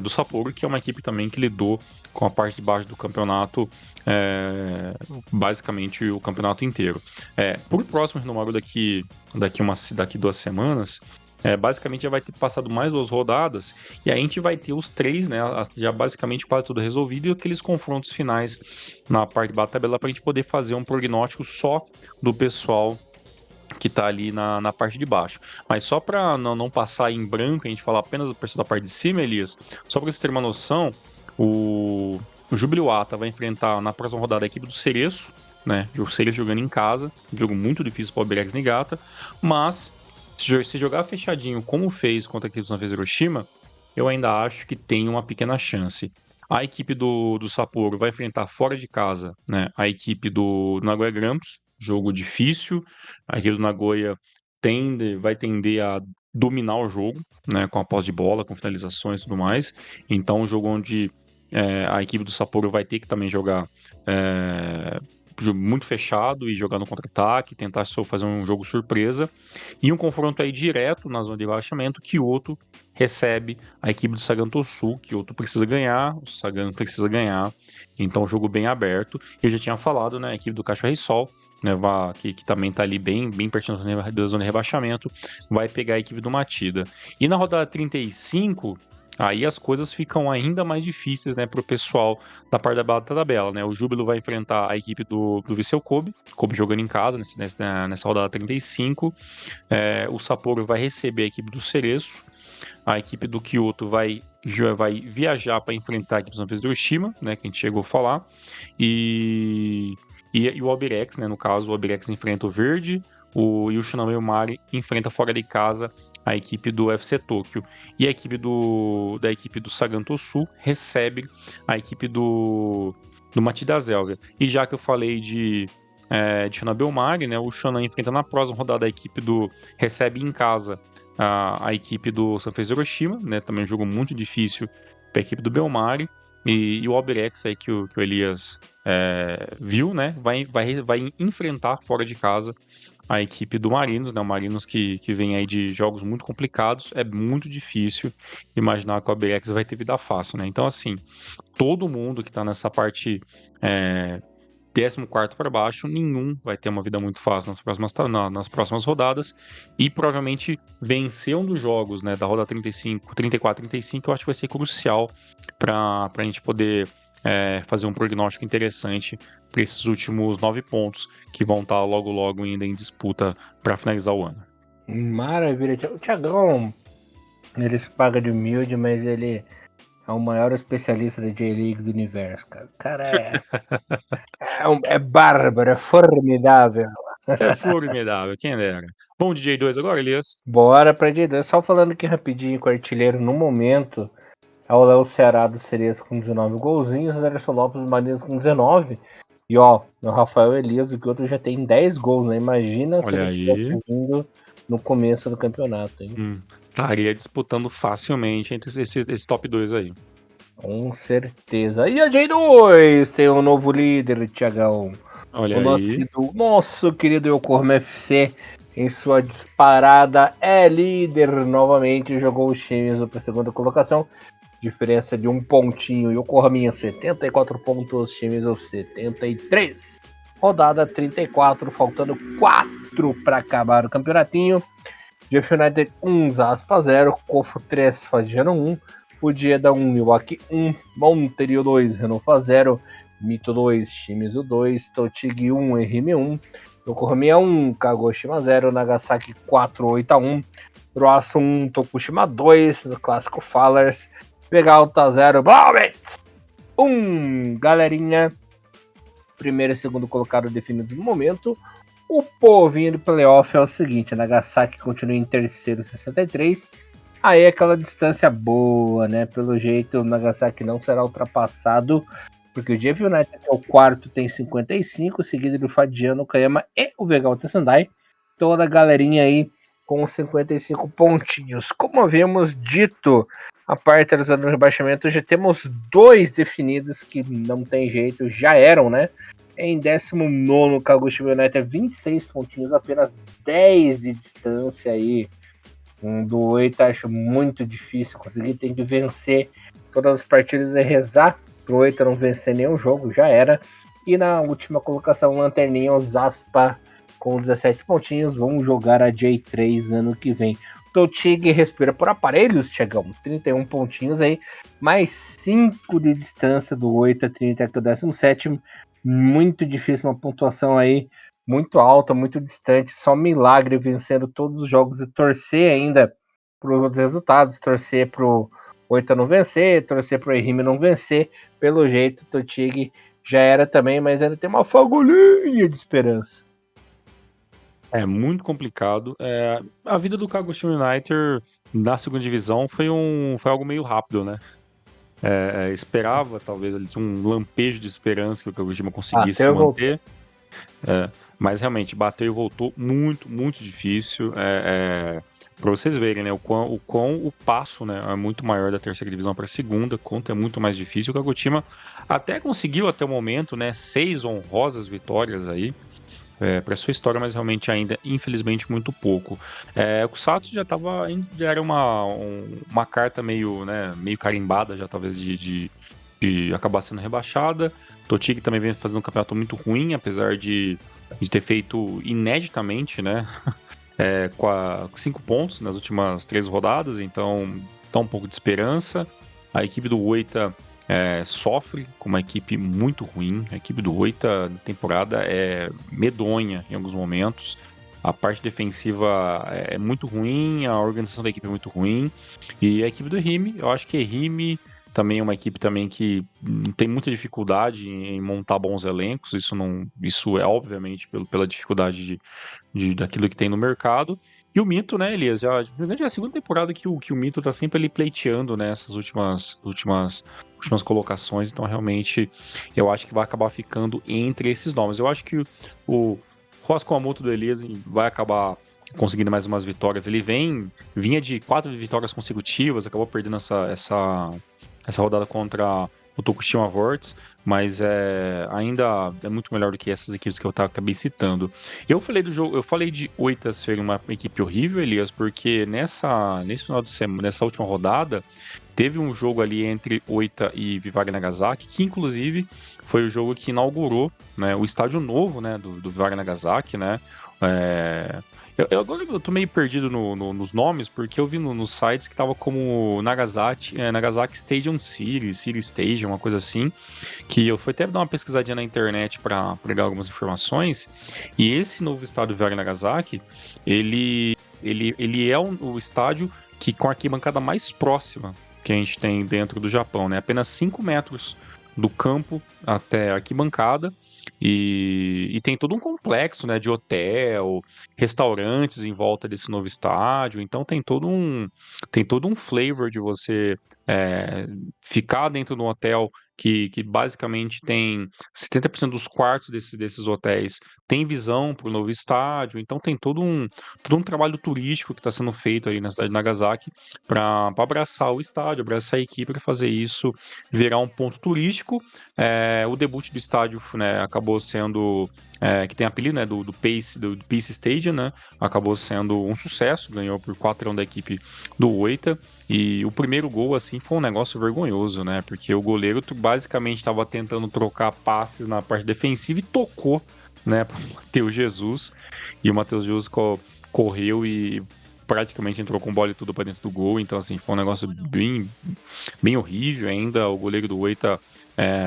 Sapporo, que é uma equipe também que lidou com a parte de baixo do campeonato, basicamente o campeonato inteiro. Por próximo renomável daqui 2 semanas, basicamente já vai ter passado mais 2 rodadas e aí a gente vai ter os 3, né? Já basicamente quase tudo resolvido e aqueles confrontos finais na parte da tabela para a gente poder fazer um prognóstico só do pessoal que tá ali na parte de baixo. Mas só para não passar em branco, a gente falar apenas do pessoal da parte de cima, Elias, só para você ter uma noção, o Jubiluata vai enfrentar na próxima rodada a equipe do Cereço, né? O Cereço jogando em casa, um jogo muito difícil para o Albirex Niigata, mas se jogar fechadinho como fez contra a equipe do Sanfrecce Hiroshima, eu ainda acho que tem uma pequena chance. A equipe do Sapporo vai enfrentar fora de casa, né, a equipe do Nagoya Grampus, jogo difícil. A equipe do Nagoya vai tender a dominar o jogo, né, com a posse de bola, com finalizações e tudo mais. Então, um jogo onde a equipe do Sapporo vai ter que também jogar muito fechado e jogar no contra-ataque, tentar só fazer um jogo surpresa. E um confronto aí direto na zona de rebaixamento, Kyoto recebe a equipe do Sagan Tosu. Kyoto precisa ganhar, o Sagan precisa ganhar. Então, jogo bem aberto. Eu já tinha falado, né, a equipe do Cacho Sol, né, que também tá ali bem pertinho da zona de rebaixamento, vai pegar a equipe do Matida. E na rodada 35, aí as coisas ficam ainda mais difíceis, né, pro pessoal da parte da tabela, né? O Júbilo vai enfrentar a equipe do Viseu Kobe jogando em casa nessa rodada 35. O Sapporo vai receber a equipe do Cereço. A equipe do Kyoto vai viajar para enfrentar a equipe do Sanfrecce Hiroshima, né, que a gente chegou a falar. E o Albirex, né, no caso, o Albirex enfrenta o Verde, e o Shinano Mari enfrenta fora de casa a equipe do FC Tóquio. E a equipe da equipe do Sagan Tosu recebe a equipe do Matida Zelga. E já que eu falei de Shonan Belmari, né, o Shonan enfrenta na próxima rodada a equipe recebe em casa a equipe do Sanfrecce Hiroshima, né, também um jogo muito difícil para a equipe do Belmari. E o Albirex aí que o Elias viu, né, vai enfrentar fora de casa a equipe do Marinos, né, o Marinos que vem aí de jogos muito complicados. É muito difícil imaginar que o Albirex vai ter vida fácil, né. Então, assim, todo mundo que tá nessa parte 14º para baixo, nenhum vai ter uma vida muito fácil nas próximas rodadas, e provavelmente vencer um dos jogos, né, da rodada 34, 35, eu acho que vai ser crucial para a gente poder fazer um prognóstico interessante para esses últimos 9 pontos que vão estar logo logo ainda em disputa para finalizar o ano.
Maravilha. O Thiagão, ele se paga de humilde, mas ele é o maior especialista da J-League do universo, cara. O cara é bárbaro, é formidável.
É formidável, quem dera. Vamos de J2 agora, Elias?
Bora pra J2. Só falando aqui rapidinho com o artilheiro no momento, é o Léo Ceará do Cereza com 19 golzinhos, o Anderson Lopes Marias com 19. E ó, o Rafael Elias, o outro já tem 10 gols, né? Imagina se
Olha
ele tivesse
aí.
vindo no começo do campeonato, hein?
Estaria disputando facilmente entre esse top 2 aí.
Com certeza. E a J2 tem um novo líder, Thiagão.
Olha
O
aí.
nosso querido Yokohama FC, em sua disparada, é líder novamente. Jogou os times para a segunda colocação. Diferença de um pontinho. Yokohama 74 pontos, times os 73. Rodada 34, faltando 4 para acabar o campeonatinho. Jeff United 1, Zaspa 0, Kofo 3, Fagiano 1, Udieda 1, Milwaukee 1, Monterio 2, Renofa 0, Mito 2, Shimizu 2, Totig 1, Erime 1, Yokohama 1, Kagoshima 0, Nagasaki 4, 8-1, Roasu 1, Tokushima 2, no clássico Fallers, Vegalta 0, Balmets 1, galerinha, primeiro e segundo colocado definidos no momento. O povinho do playoff é o seguinte: a Nagasaki continua em terceiro, 63. Aí é aquela distância boa, né? Pelo jeito, o Nagasaki não será ultrapassado, porque o Jeff United, que é o quarto, tem 55, seguido do Fadiano, Kayama e o Vegalta Sendai. Toda a galerinha aí com 55 pontinhos. Como havíamos dito, a parte da zona do rebaixamento, já temos 2 definidos que não tem jeito, já eram, né? Em 19º, Kagoshima United, 26 pontinhos, apenas 10 de distância aí. Do 8, acho muito difícil conseguir, tem que vencer todas as partidas e rezar pro 8 não vencer nenhum jogo, já era. E na última colocação, Lanterninha, o Zaspa com 17 pontinhos, vamos jogar a J3 ano que vem. Totig respira por aparelhos, Thiagão, 31 pontinhos aí, mais 5 de distância do 8 a 30, que é o 17º. Muito difícil, uma pontuação aí muito alta, muito distante, só milagre vencendo todos os jogos e torcer ainda para os outros resultados, torcer pro Oita não vencer, torcer pro Erime não vencer. Pelo jeito, Totig já era também, mas ainda tem uma fagulhinha de esperança.
É muito complicado. A vida do Kagoshima United na segunda divisão foi algo meio rápido, né? Esperava, talvez, ali, um lampejo de esperança que o Kagoshima conseguisse se manter. Mas realmente, bateu e voltou muito, muito difícil. Para vocês verem, né, o quão o passo, né, é muito maior da terceira divisão para a segunda, quanto é muito mais difícil. O Kagoshima até conseguiu, até o momento, né, 6 honrosas vitórias aí. Para sua história, mas realmente ainda, infelizmente, muito pouco. O Kusatsu já era uma carta meio carimbada, já talvez de acabar sendo rebaixada. Totig também vem fazendo um campeonato muito ruim, apesar de ter feito ineditamente, né? Com 5 pontos nas últimas 3 rodadas, então dá um pouco de esperança. A equipe do Oita sofre com uma equipe muito ruim. A equipe do Oita na temporada é medonha em alguns momentos. A parte defensiva é muito ruim, a organização da equipe é muito ruim. E a equipe do Erime, eu acho que Erime também é uma equipe também que tem muita dificuldade em montar bons elencos. Isso é obviamente pela dificuldade daquilo que tem no mercado. E o Mito, né, Elias? Já é a segunda temporada que o Mito tá sempre ali pleiteando, né, essas últimas colocações. Então, realmente, eu acho que vai acabar ficando entre esses nomes. Eu acho que o Ross Kawamoto do Elias vai acabar conseguindo mais umas vitórias. Ele vinha de 4 vitórias consecutivas, acabou perdendo essa rodada contra o Tokushima Vortex, mas ainda é muito melhor do que essas equipes que eu acabei citando. Eu falei do jogo, eu falei de Oita ser uma equipe horrível, Elias, porque nesse final de semana, nessa última rodada, teve um jogo ali entre Oita e Vivari Nagasaki, que inclusive foi o jogo que inaugurou, né, o estádio novo, né, do Vivar Nagasaki, né? Agora eu tô meio perdido nos nomes, porque eu vi nos sites que tava como Nagasaki Stadium City, City Stadium, uma coisa assim, que eu fui até dar uma pesquisadinha na internet para pegar algumas informações, e esse novo estádio Vivar Nagasaki, ele é o estádio que com a arquibancada mais próxima que a gente tem dentro do Japão, né? Apenas 5 metros do campo até a arquibancada. E tem todo um complexo, né, de hotel, restaurantes em volta desse novo estádio. Então tem todo um flavor de você ficar dentro de um hotel que basicamente tem 70% dos quartos desses hotéis tem visão para o novo estádio. Então tem todo um trabalho turístico que está sendo feito aí na cidade de Nagasaki para abraçar o estádio, abraçar a equipe para fazer isso virar um ponto turístico. O debut do estádio, né, acabou sendo que tem apelido, né, do Pace Stadium, né, acabou sendo um sucesso, ganhou por 4-1 da equipe do Oita. E o primeiro gol, assim, foi um negócio vergonhoso, né? Porque o goleiro basicamente estava tentando trocar passes na parte defensiva e tocou, né, para o Matheus Jesus. E o Matheus Jesus correu e praticamente entrou com bola e tudo para dentro do gol. Então, assim, foi um negócio bem, bem horrível ainda. O goleiro do Oita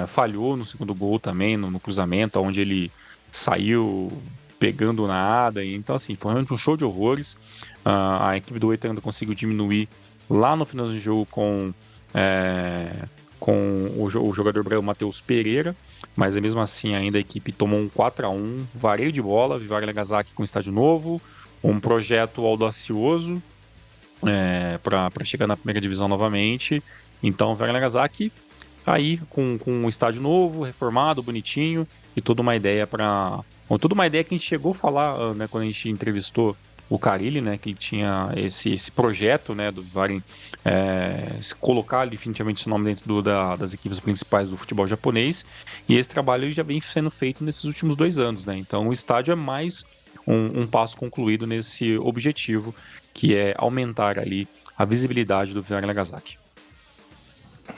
falhou no segundo gol também, no cruzamento, onde ele saiu pegando nada. Então, assim, foi realmente um show de horrores. A equipe do Oita ainda conseguiu diminuir lá no final do jogo com o jogador brasileiro Matheus Pereira, mas mesmo assim ainda a equipe tomou um 4-1, vareio de bola, Vivar Nagasaki com estádio novo, um projeto audacioso para chegar na primeira divisão novamente. Então, Vivar Nagasaki aí com um estádio novo, reformado, bonitinho e toda uma ideia toda uma ideia que a gente chegou a falar, né, quando a gente entrevistou o Carille, né, que ele tinha esse projeto, né, do Vivarem colocar definitivamente esse nome dentro das equipes principais do futebol japonês, e esse trabalho já vem sendo feito nesses últimos 2 anos, né, então o estádio é mais um passo concluído nesse objetivo, que é aumentar ali a visibilidade do Vivar Nagasaki.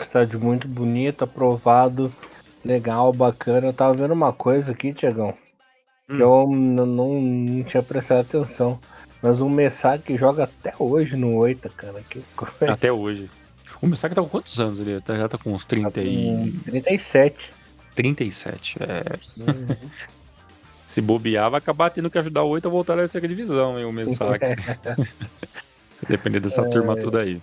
Estádio muito bonito, aprovado, legal, bacana. Eu tava vendo uma coisa aqui, Tiagão, que eu não tinha prestado atenção. Mas o Messaki joga até hoje no Oita, cara. Que coisa.
Até hoje. O Misaki tá com quantos anos? Ele já tá com uns
Tá
30
com
e...
37.
37.
Uhum.
Se bobear, vai acabar tendo que ajudar o 8 a voltar à terceira divisão, hein, o Misaki. Depender dessa turma toda aí.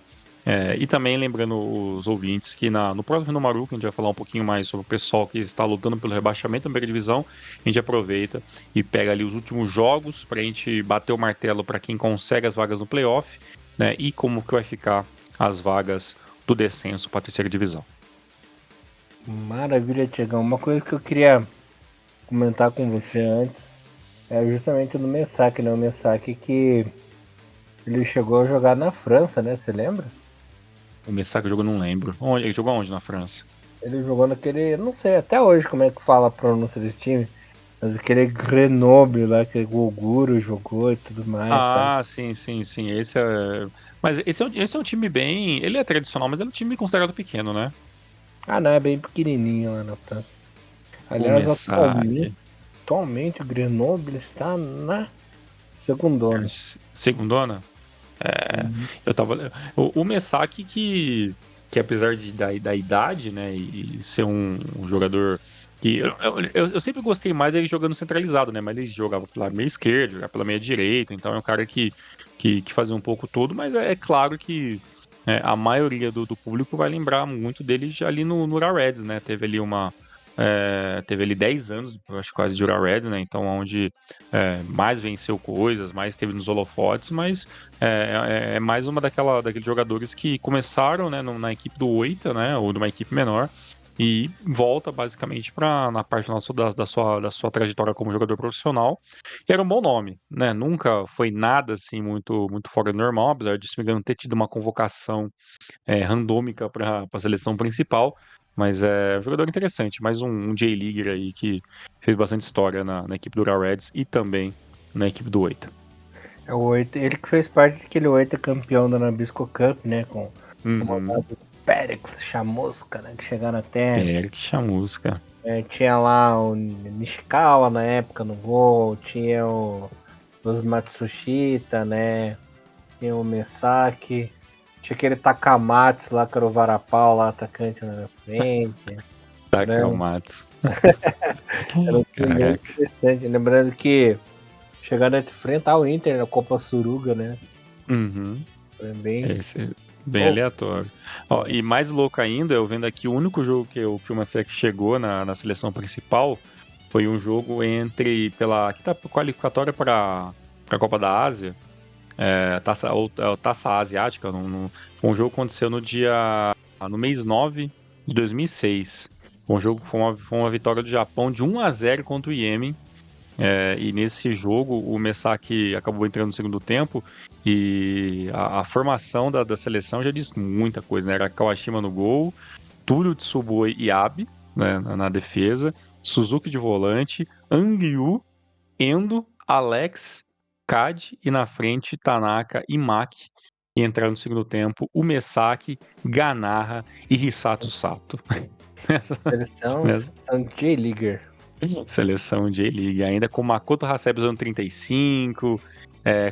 E também lembrando os ouvintes que no próximo Nomaru, que a gente vai falar um pouquinho mais sobre o pessoal que está lutando pelo rebaixamento da primeira divisão, a gente aproveita e pega ali os últimos jogos para a gente bater o martelo para quem consegue as vagas no playoff, né, e como que vai ficar as vagas do descenso para a terceira divisão.
Maravilha, Tiagão. Uma coisa que eu queria comentar com você antes é justamente no Messaki, né? O Messaki que ele chegou a jogar na França, né? Você lembra?
O Messac jogou, não lembro. Ele jogou onde na França?
Ele jogou naquele, não sei até hoje como é que fala a pronúncia desse time, mas aquele Grenoble lá que o Goguro jogou e tudo mais, sabe?
Sim, sim, sim. Mas esse é um time bem. Ele é tradicional, mas é um time considerado pequeno, né?
Ah, não, é bem pequenininho lá na França.
O
Aliás,
Messac.
atualmente o Grenoble está na segundona.
Segundona?
Uhum.
Eu tava. O Messac que apesar da idade, né, e ser um jogador que eu sempre gostei mais dele jogando centralizado, né? Mas ele jogava pela meia esquerda, jogava pela meia direita, então é um cara que fazia um pouco todo, mas é claro que a maioria do público vai lembrar muito dele já ali no Ura Reds, né? Teve ali 10 anos, eu acho quase de Ura Reds, né? Então, onde mais venceu coisas, mais teve nos holofotes, mas é mais uma daqueles jogadores que começaram, né, na equipe do Oita, né, ou de uma equipe menor, e volta basicamente na parte da sua trajetória como jogador profissional. E era um bom nome, né? Nunca foi nada assim muito, muito fora do normal, apesar de, se não me engano, ter tido uma convocação randômica para a seleção principal. Mas é um jogador interessante, mais um J-Leaguer aí que fez bastante história na equipe do Ura Reds e também na equipe do Oita.
É o Oita, ele que fez parte daquele Oita campeão da Nabisco Cup, né? Com o
Uhum.
comandado Périx Chamusca, né? Que chegaram até
Eric Chamusca.
Tinha lá o Nishikawa na época no gol, tinha os Matsushita, né? Tinha o Mesaki, tinha aquele Takamatsu lá, que era o Varapau lá, atacante na frente.
Takamatsu.
Era um time bem
Caraca.
interessante. Lembrando que chegaram a enfrentar o Inter na Copa Suruga, né?
Uhum.
Foi bem.
Esse é bem aleatório. Ó, e mais louco ainda, eu vendo aqui, o único jogo que o Masek chegou na seleção principal foi um jogo que tá qualificatória para a Copa da Ásia, Taça Asiática, foi um jogo que aconteceu no mês 9 de 2006. Foi uma vitória do Japão de 1-0 contra o Iêmen. E nesse jogo, o Messaki acabou entrando no segundo tempo e a formação da seleção já diz muita coisa, né? Era Kawashima no gol, Túlio Tsuboi e Abe, né, na defesa, Suzuki de volante, Anryu, Endo, Alex, Kadi e na frente Tanaka e Maki. E entraram no segundo tempo o Messaki, Ganaha e Hisato Sato.
Seleção
Nessa,
J-Leaguer.
Seleção J-League, ainda com Makoto Hasebe usando 35,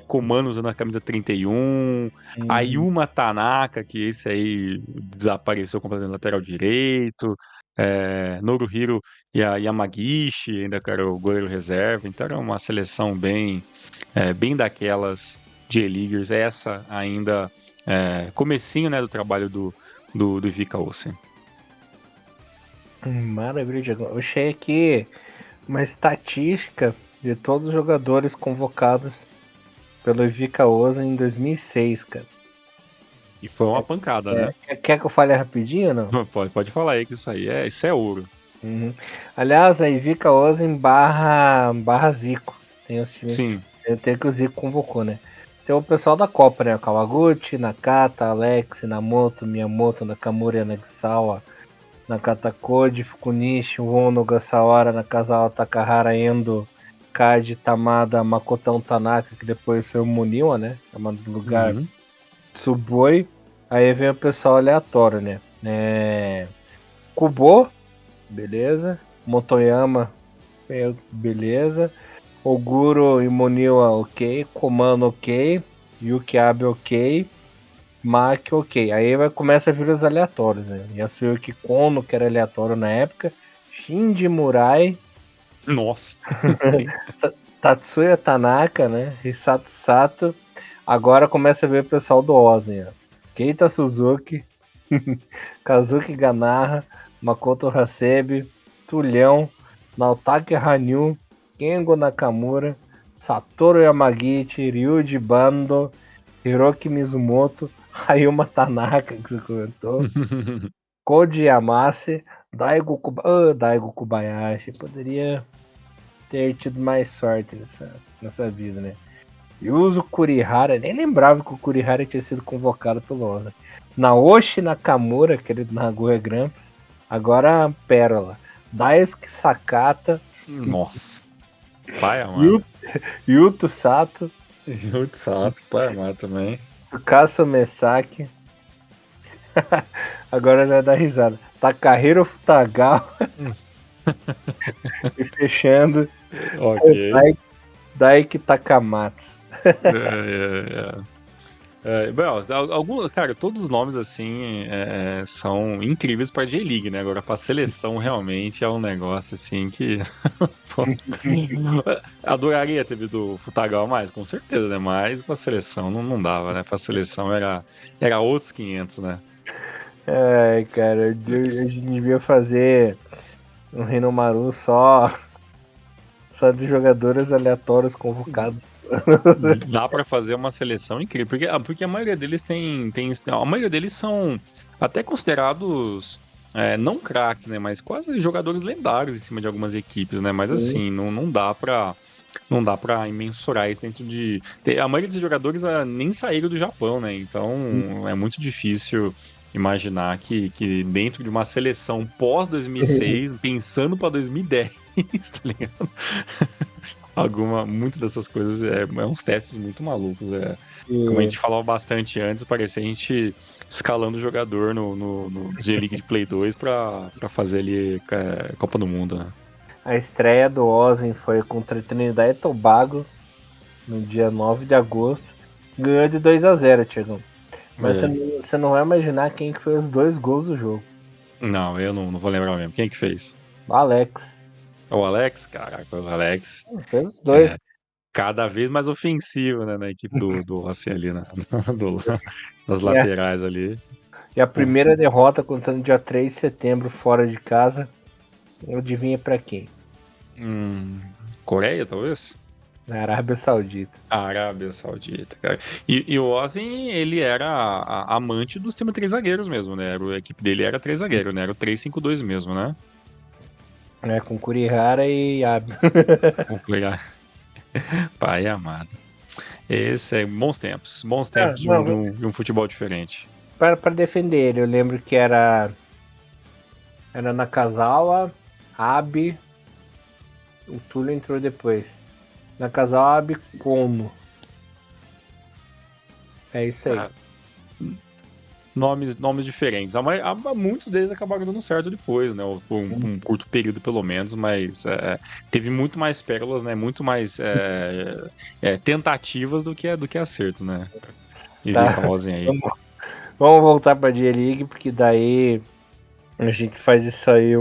Komano usando a camisa 31, Ayuma Tanaka, que esse aí desapareceu completamente no lateral direito, Noruhiro Yamagishi, ainda que era o goleiro reserva, então era uma seleção bem daquelas J-Leaguers, essa ainda comecinho, né, do trabalho do Vika Osen.
Maravilha. Eu achei aqui uma estatística de todos os jogadores convocados pelo Ivica Oza em 2006, cara.
E foi uma pancada, né?
Quer que eu fale rapidinho ou não?
Pode falar aí que isso é ouro.
Uhum. Aliás, a Ivica Ozen barra Zico. Tem os times.
Sim.
Tem que o Zico convocou, né? Tem o pessoal da Copa, né? Kawaguchi, Nakata, Alex, Namoto, Miyamoto, Nakamura, Nagasawa, Nakata Koji, Fukunishi, Ono, Gasawara, Nakazawa, Takahara, Endo, Kaji, Tamada, Makotão Tanaka, que depois foi o Muniwa, né? Chamado do lugar Tsuboi. Aí vem o pessoal aleatório, né? Kubo, beleza. Motoyama, beleza. Oguro e Moniwa, ok. Komano, ok. Yuki Abe, ok. Maki, ok. Aí começa a vir os aleatórios, né? Yasuyuki Kono, que era aleatório na época. Shinji Murai.
Nossa.
Tatsuya Tanaka, né? Hisato Sato. Agora começa a ver o pessoal do Ozen, ó. Keita Suzuki. Kazuki Ganaha. Makoto Hasebe. Tulhão. Naotaki Hanyu. Kengo Nakamura. Satoru Yamagichi. Ryuji Bando. Hiroki Mizumoto. Ayuma Tanaka, que você comentou. Koji Yamase. Daigo Kobayashi. Poderia ter tido mais sorte nessa vida, né? Yuzo Kurihara. Nem lembrava que o Kurihara tinha sido convocado pelo Oza. Naoshi Nakamura, aquele Nagoya Gramps. Agora Pérola. Daisuke Sakata.
Nossa. Pai amado.
Yuto Sato.
Yuto Sato, pai amado também.
Tsukasa Mesaki. Agora vai dar risada. Takahiro Futagawa. E fechando.
Ok.
Daiki Takamatsu.
Cara, todos os nomes assim são incríveis pra J-League, né? Agora, pra seleção realmente é um negócio assim que. Pô, adoraria ter visto o Futagawa mais, com certeza, né? Mas pra seleção não dava, né? Pra seleção era outros 500, né?
Ai, cara, a gente devia fazer um Renomaru só de jogadores aleatórios convocados.
Dá pra fazer uma seleção incrível, porque a maioria deles a maioria deles são até considerados não craques, né, mas quase jogadores lendários em cima de algumas equipes, né, mas assim, não dá pra imensurar isso dentro de... A maioria desses jogadores nem saíram do Japão, né, então é muito difícil imaginar que dentro de uma seleção pós 2006, pensando pra 2010, tá ligado? Muitas dessas coisas é uns testes muito malucos. Como a
E
gente falava bastante antes, parecia a gente escalando o jogador no G-League de Play 2 pra fazer ali Copa do Mundo, né?
a estreia do Ozzy foi contra a Trinidad e Tobago no dia 9 de agosto. Ganhou de 2-0, Thiago. Mas
É.
você não vai imaginar quem que fez os 2 gols do jogo.
Não, eu não vou lembrar mesmo. Quem que fez?
O Alex.
O Alex? Caraca, o Alex.
Fez os dois.
É, cada vez mais ofensivo, né, na equipe do Rossi ali, né? Do, das
E a,
laterais ali.
e a
Pô,
primeira derrota aconteceu no dia 3 de setembro, fora de casa. Adivinha pra quem?
hum, Coreia, talvez?
Na Arábia Saudita.
Arábia Saudita, cara. E o Ozzy, ele era amante do sistema três zagueiros mesmo, né? A equipe dele era três zagueiros, né? Era o 3-5-2 mesmo, né?
Né, com Kurihara e Abe.
O pai amado. Esse é bons
Ah,
tempos
não,
de um futebol diferente.
pra defender ele, eu lembro que era Nakazawa, Abe, o Túlio entrou depois. Nakazawa, Abe, Como. É isso aí.
Ah, nomes diferentes. Muitos deles acabaram dando certo depois, né? Por um curto período, pelo menos, mas teve muito mais pérolas, né? Muito mais tentativas do que acertos, né? E vir com a
Tá.
Ozzy aí.
Vamos voltar pra J-League, porque daí a gente faz isso aí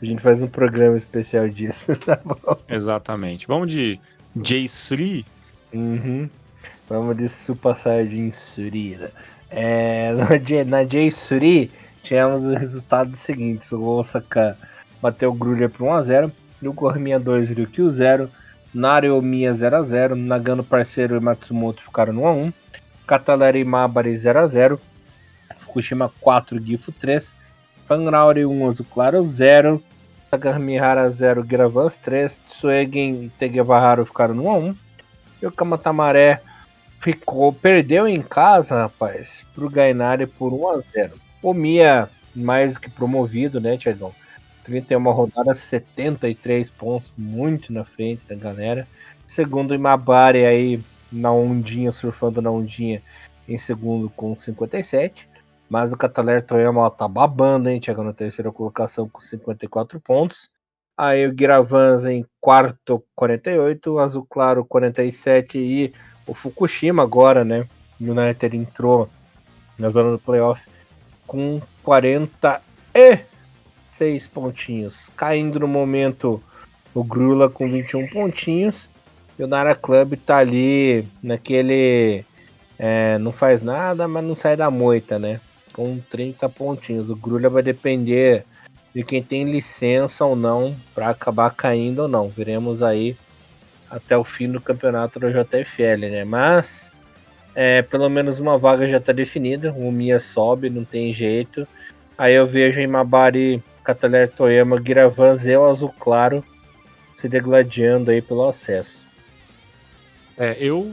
A gente faz um programa especial disso, tá bom?
Exatamente. Vamos de J3.
Uhum. Vamos de Super Saiyajin Surira. Na J-Suri, tivemos os resultados seguintes. O Osaka bateu o Grulha por 1-0. Yokohama 2, Ryukyu 0. Nariomiya 0-0. Nagano Parceiro e Matsumoto ficaram no 1-1. Catalera e Mabari 0-0. Fukushima 4, Gifu 3. Fangrauri 1, Azul Claro 0. Sagamihara 0, Giravans 3. Tsuegen e Tegevaharu ficaram no 1-1. E o Kamatamaré perdeu em casa, rapaz, pro Gainari por 1-0. O Mia, mais do que promovido, né, Tiagão? 31 rodadas, 73 pontos, muito na frente da galera. Segundo o Imabari aí na ondinha, surfando na ondinha, em segundo com 57. Mas o Cataler Toyama ó, tá babando, hein, Tiagão, na terceira colocação com 54 pontos. Aí o Giravans em quarto, 48, o Azul Claro 47 e o Fukushima agora, né? O United entrou na zona do playoff com 46 pontinhos. Caindo no momento o Grula com 21 pontinhos. E o Nara Club tá ali naquele. Não faz nada, mas não sai da moita, né? Com 30 pontinhos. O Grulha vai depender de quem tem licença ou não para acabar caindo ou não. Veremos aí até o fim do campeonato da JFL, né? Mas pelo menos uma vaga já está definida. O Mia sobe, não tem jeito. Aí eu vejo em Mabari, Cataler Toyama, Giravans e o Azul Claro se degladiando aí pelo acesso.
Eu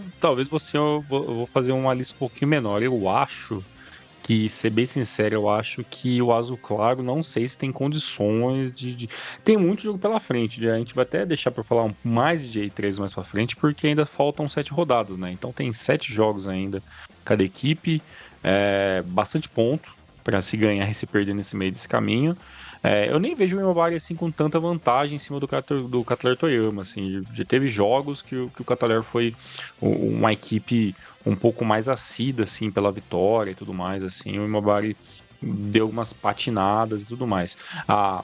vou fazer uma lista um pouquinho menor. Eu acho que, ser bem sincero, eu acho que o Azul Claro, não sei se tem condições Tem muito jogo pela frente, a gente vai até deixar para falar mais de J3 mais para frente, porque ainda faltam 7 rodadas, né? Então tem 7 jogos ainda, cada equipe, bastante ponto para se ganhar e se perder nesse meio desse caminho. Eu nem vejo o Imobari assim com tanta vantagem em cima do Cutler Toyama, assim, já teve jogos que o Cutler foi uma equipe um pouco mais assídua, assim, pela vitória e tudo mais, assim, o Imobari deu algumas patinadas e tudo mais.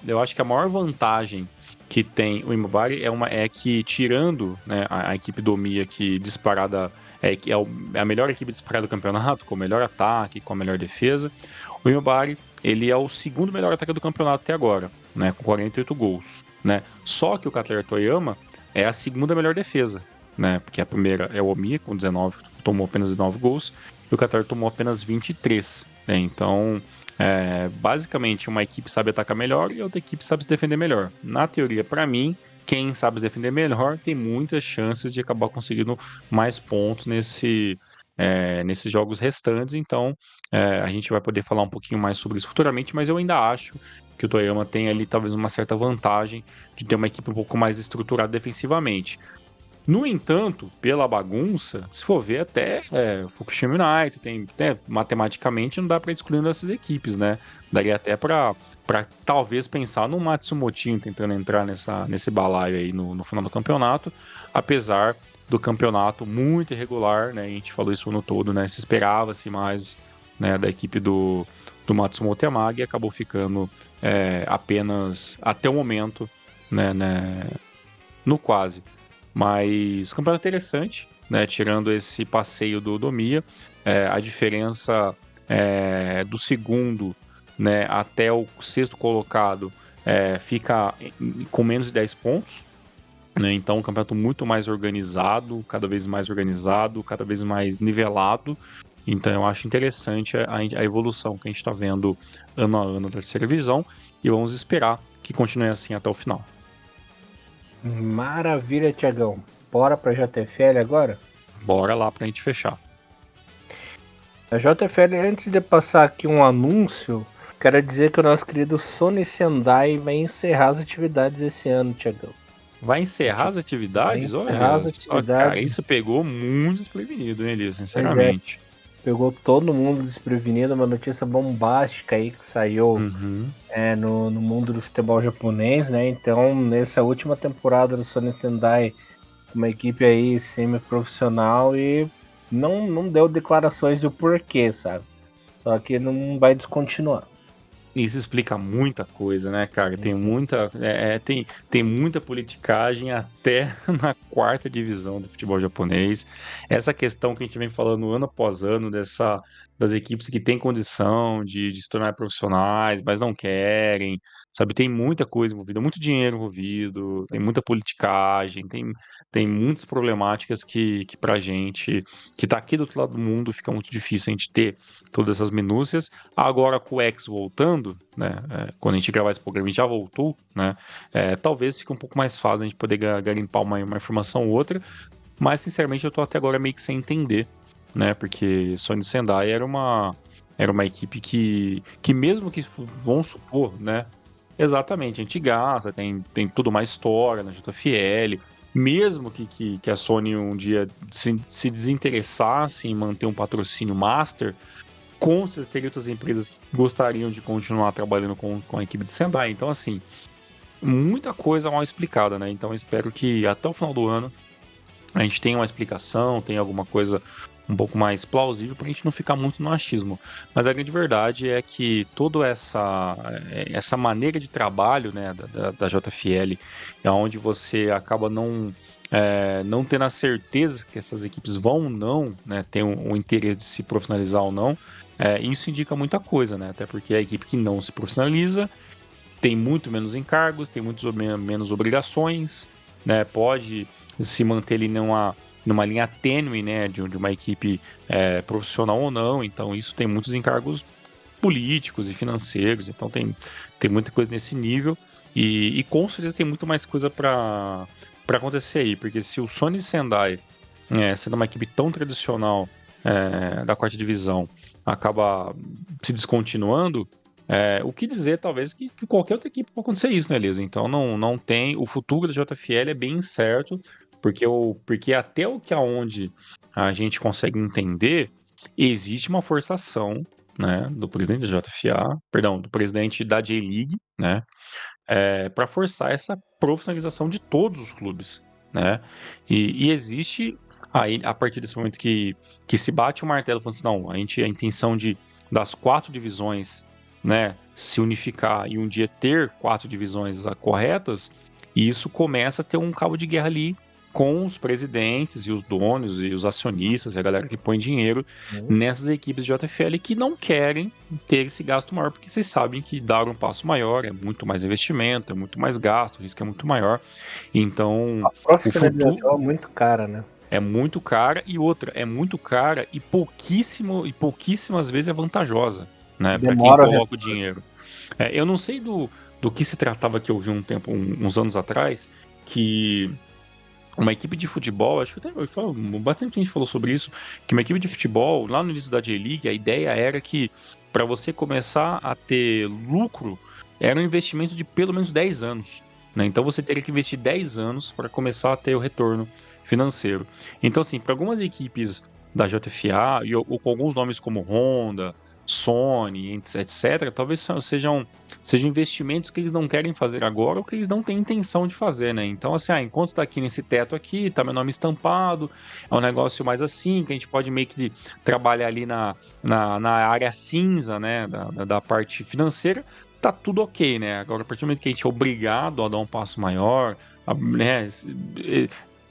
Eu acho que a maior vantagem que tem o Imobari é que, tirando, né, a equipe do Mia, que disparada é a melhor equipe disparada do campeonato, com o melhor ataque, com a melhor defesa, o Imobari, ele é o segundo melhor ataque do campeonato até agora, né, com 48 gols, né? Só que o Cutler Toyama é a segunda melhor defesa, né? Porque a primeira é o Omiya, com 19, tomou apenas 19 gols, e o Qatar tomou apenas 23, né? Então, basicamente, uma equipe sabe atacar melhor e outra equipe sabe se defender melhor. Na teoria, para mim, quem sabe se defender melhor tem muitas chances de acabar conseguindo mais pontos nesses jogos restantes, então a gente vai poder falar um pouquinho mais sobre isso futuramente, mas eu ainda acho que o Toyama tem ali talvez uma certa vantagem de ter uma equipe um pouco mais estruturada defensivamente. No entanto, pela bagunça, se for ver até Fukushima United, matematicamente não dá para excluir dessas equipes, né? Daria até para talvez pensar no Matsumotinho tentando entrar nesse balaio aí no final do campeonato, apesar do campeonato muito irregular, né? A gente falou isso o ano todo, né? Se esperava-se mais, né, da equipe do Matsumoto Yamagi e acabou ficando apenas até o momento, né, no quase. Mas o campeonato é interessante, né? Tirando esse passeio do Odomiya, a diferença do segundo, né, até o sexto colocado fica com menos de 10 pontos. Né? Então, um campeonato muito mais organizado, cada vez mais nivelado. Então, eu acho interessante a evolução que a gente está vendo ano a ano da terceira divisão e vamos esperar que continue assim até o final.
Maravilha, Tiagão. Bora pra JFL agora?
Bora lá pra gente fechar.
A JFL, antes de passar aqui um anúncio, quero dizer que o nosso querido Sony Sendai vai encerrar as atividades esse ano, Tiagão.
Vai encerrar as atividades?
Vai encerrar
Olha
as
só, cara,
atividades.
isso pegou muito desprevenido, hein, Elias,
Pois é,
sinceramente.
pegou todo mundo desprevenido, uma notícia bombástica aí que saiu
Uhum.
no mundo do futebol japonês, né? Então, nessa última temporada do Sony Sendai, uma equipe aí semi-profissional e não deu declarações do porquê, sabe? Só que não vai descontinuar.
Isso explica muita coisa, né, cara? Tem muita politicagem até na quarta divisão do futebol japonês. Essa questão que a gente vem falando ano após ano das equipes que têm condição de se tornar profissionais, mas não querem, sabe? Tem muita coisa envolvida, muito dinheiro envolvido, tem muita politicagem, tem muitas problemáticas que pra gente, que tá aqui do outro lado do mundo, fica muito difícil a gente ter todas essas minúcias. Agora com o X voltando, né? Quando a gente gravar esse programa, ele já voltou, né? Talvez fique um pouco mais fácil a gente poder garimpar uma informação ou outra, mas sinceramente eu tô até agora meio que sem entender, né? Porque Sony Sendai era uma equipe que mesmo que, vamos supor, né? Exatamente, antigaça, tem tudo uma história na JFL. Mesmo que a Sony um dia se desinteressasse em manter um patrocínio master, com certeza teria outras empresas que gostariam de continuar trabalhando com a equipe de Sendai. Então, assim, muita coisa mal explicada, né? Então, eu espero que até o final do ano a gente tenha uma explicação, tenha alguma coisa um pouco mais plausível para a gente não ficar muito no achismo. Mas a grande verdade é que toda essa maneira de trabalho, né, da JFL, é onde você acaba não tendo a certeza que essas equipes vão ou não, né, ter um interesse de se profissionalizar ou não, isso indica muita coisa, né? Até porque a equipe que não se profissionaliza tem muito menos encargos, tem muito menos obrigações, né? Pode se manter ali numa linha tênue, né? De uma equipe profissional ou não. Então, isso tem muitos encargos políticos e financeiros. Então, tem muita coisa nesse nível. E com certeza tem muito mais coisa para acontecer aí. Porque se o Sony Sendai, sendo uma equipe tão tradicional da quarta divisão, acaba se descontinuando, o que dizer, talvez, que qualquer outra equipe pode acontecer isso, né, Elisa? Então não tem. O futuro da JFL é bem incerto, porque até o que aonde a gente consegue entender, existe uma forçação, né, do presidente da JFA, perdão, do presidente da J-League, né, para forçar essa profissionalização de todos os clubes, né? E existe aí, a partir desse momento que se bate o martelo falando assim, não, a intenção das 4 divisões, né, se unificar e um dia ter 4 divisões corretas, e isso começa a ter um cabo de guerra ali com os presidentes e os donos e os acionistas e a galera que põe dinheiro nessas equipes de JFL que não querem ter esse gasto maior, porque vocês sabem que dar um passo maior é muito mais investimento, é muito mais gasto, o risco é muito maior. Então,
A
o futuro
profissionalização é muito cara, né?
é muito cara e outra, é muito cara e pouquíssimas vezes é vantajosa, né, para quem
Demora.
coloca o dinheiro. Eu não sei do que se tratava que eu vi uns anos atrás, que uma equipe de futebol, acho que bastante gente falou sobre isso, que uma equipe de futebol, lá no início da J-League, a ideia era que para você começar a ter lucro, era um investimento de pelo menos 10 anos. Né? Então você teria que investir 10 anos para começar a ter o retorno financeiro. Então, assim, para algumas equipes da JFA, ou com alguns nomes como Honda, Sony, etc., talvez sejam investimentos que eles não querem fazer agora ou que eles não têm intenção de fazer, né? Então, assim, enquanto tá aqui nesse teto aqui, tá meu nome estampado, é um negócio mais assim, que a gente pode meio que trabalhar ali na área cinza, né, da parte financeira, tá tudo ok, né? Agora, a partir do momento que a gente é obrigado a dar um passo maior, né,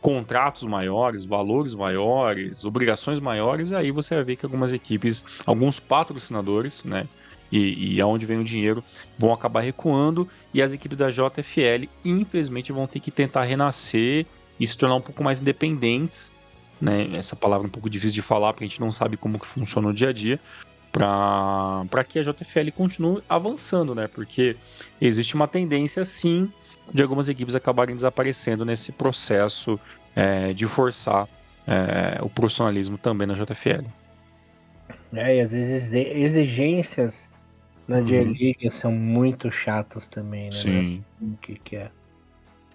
contratos maiores, valores maiores, obrigações maiores, aí você vai ver que algumas equipes, alguns patrocinadores, né, e aonde vem o dinheiro, vão acabar recuando e as equipes da JFL, infelizmente, vão ter que tentar renascer e se tornar um pouco mais independentes, né? Essa palavra é um pouco difícil de falar, porque a gente não sabe como que funciona no dia a dia, para que a JFL continue avançando, né? Porque existe uma tendência, sim, de algumas equipes acabarem desaparecendo nesse processo de forçar o profissionalismo também na JFL.
E às vezes exigências na
Uhum.
J-League são muito chatas também, né? Não é
Sim.
o que é.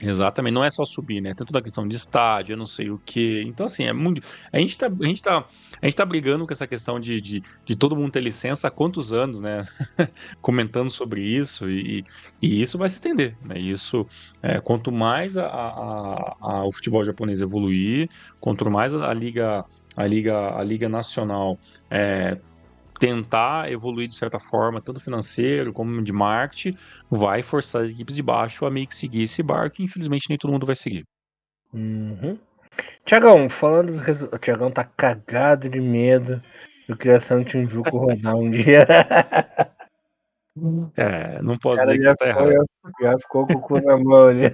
Exatamente, não é só subir, né? Tem toda a questão de estádio, eu não sei o quê. Então, assim, é muito. A gente tá brigando com essa questão de todo mundo ter licença há quantos anos, né? Comentando sobre isso, e isso vai se estender, né? Isso, quanto mais o futebol japonês evoluir, quanto mais a liga nacional tentar evoluir de certa forma, tanto financeiro como de marketing, vai forçar as equipes de baixo a meio que seguir esse barco, e infelizmente nem todo mundo vai seguir.
Uhum. Tiagão, falando dos resultados. O Tiagão tá cagado de medo do Criação de Shinjuku rodar um dia.
Não
O
pode
cara
dizer que
já
você tá
foi,
errado.
já ficou com o cu na mão ali.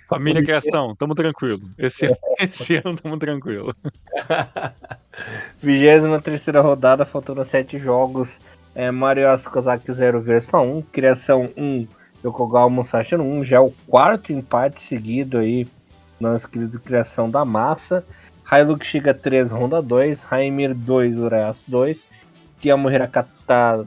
Família Criação, tamo tranquilo. Esse ano tamo tranquilo.
23ª rodada, faltando 7 jogos. Mario Asukazaki 0, Vespa 1, Criação 1, Yokogawa Musashi 1. Já é o quarto empate seguido aí, nosso querido Criação da Massa. Hilux Shiga 3, Honda 2, Raimir 2, Urayasu 2, Tiamo Hirakata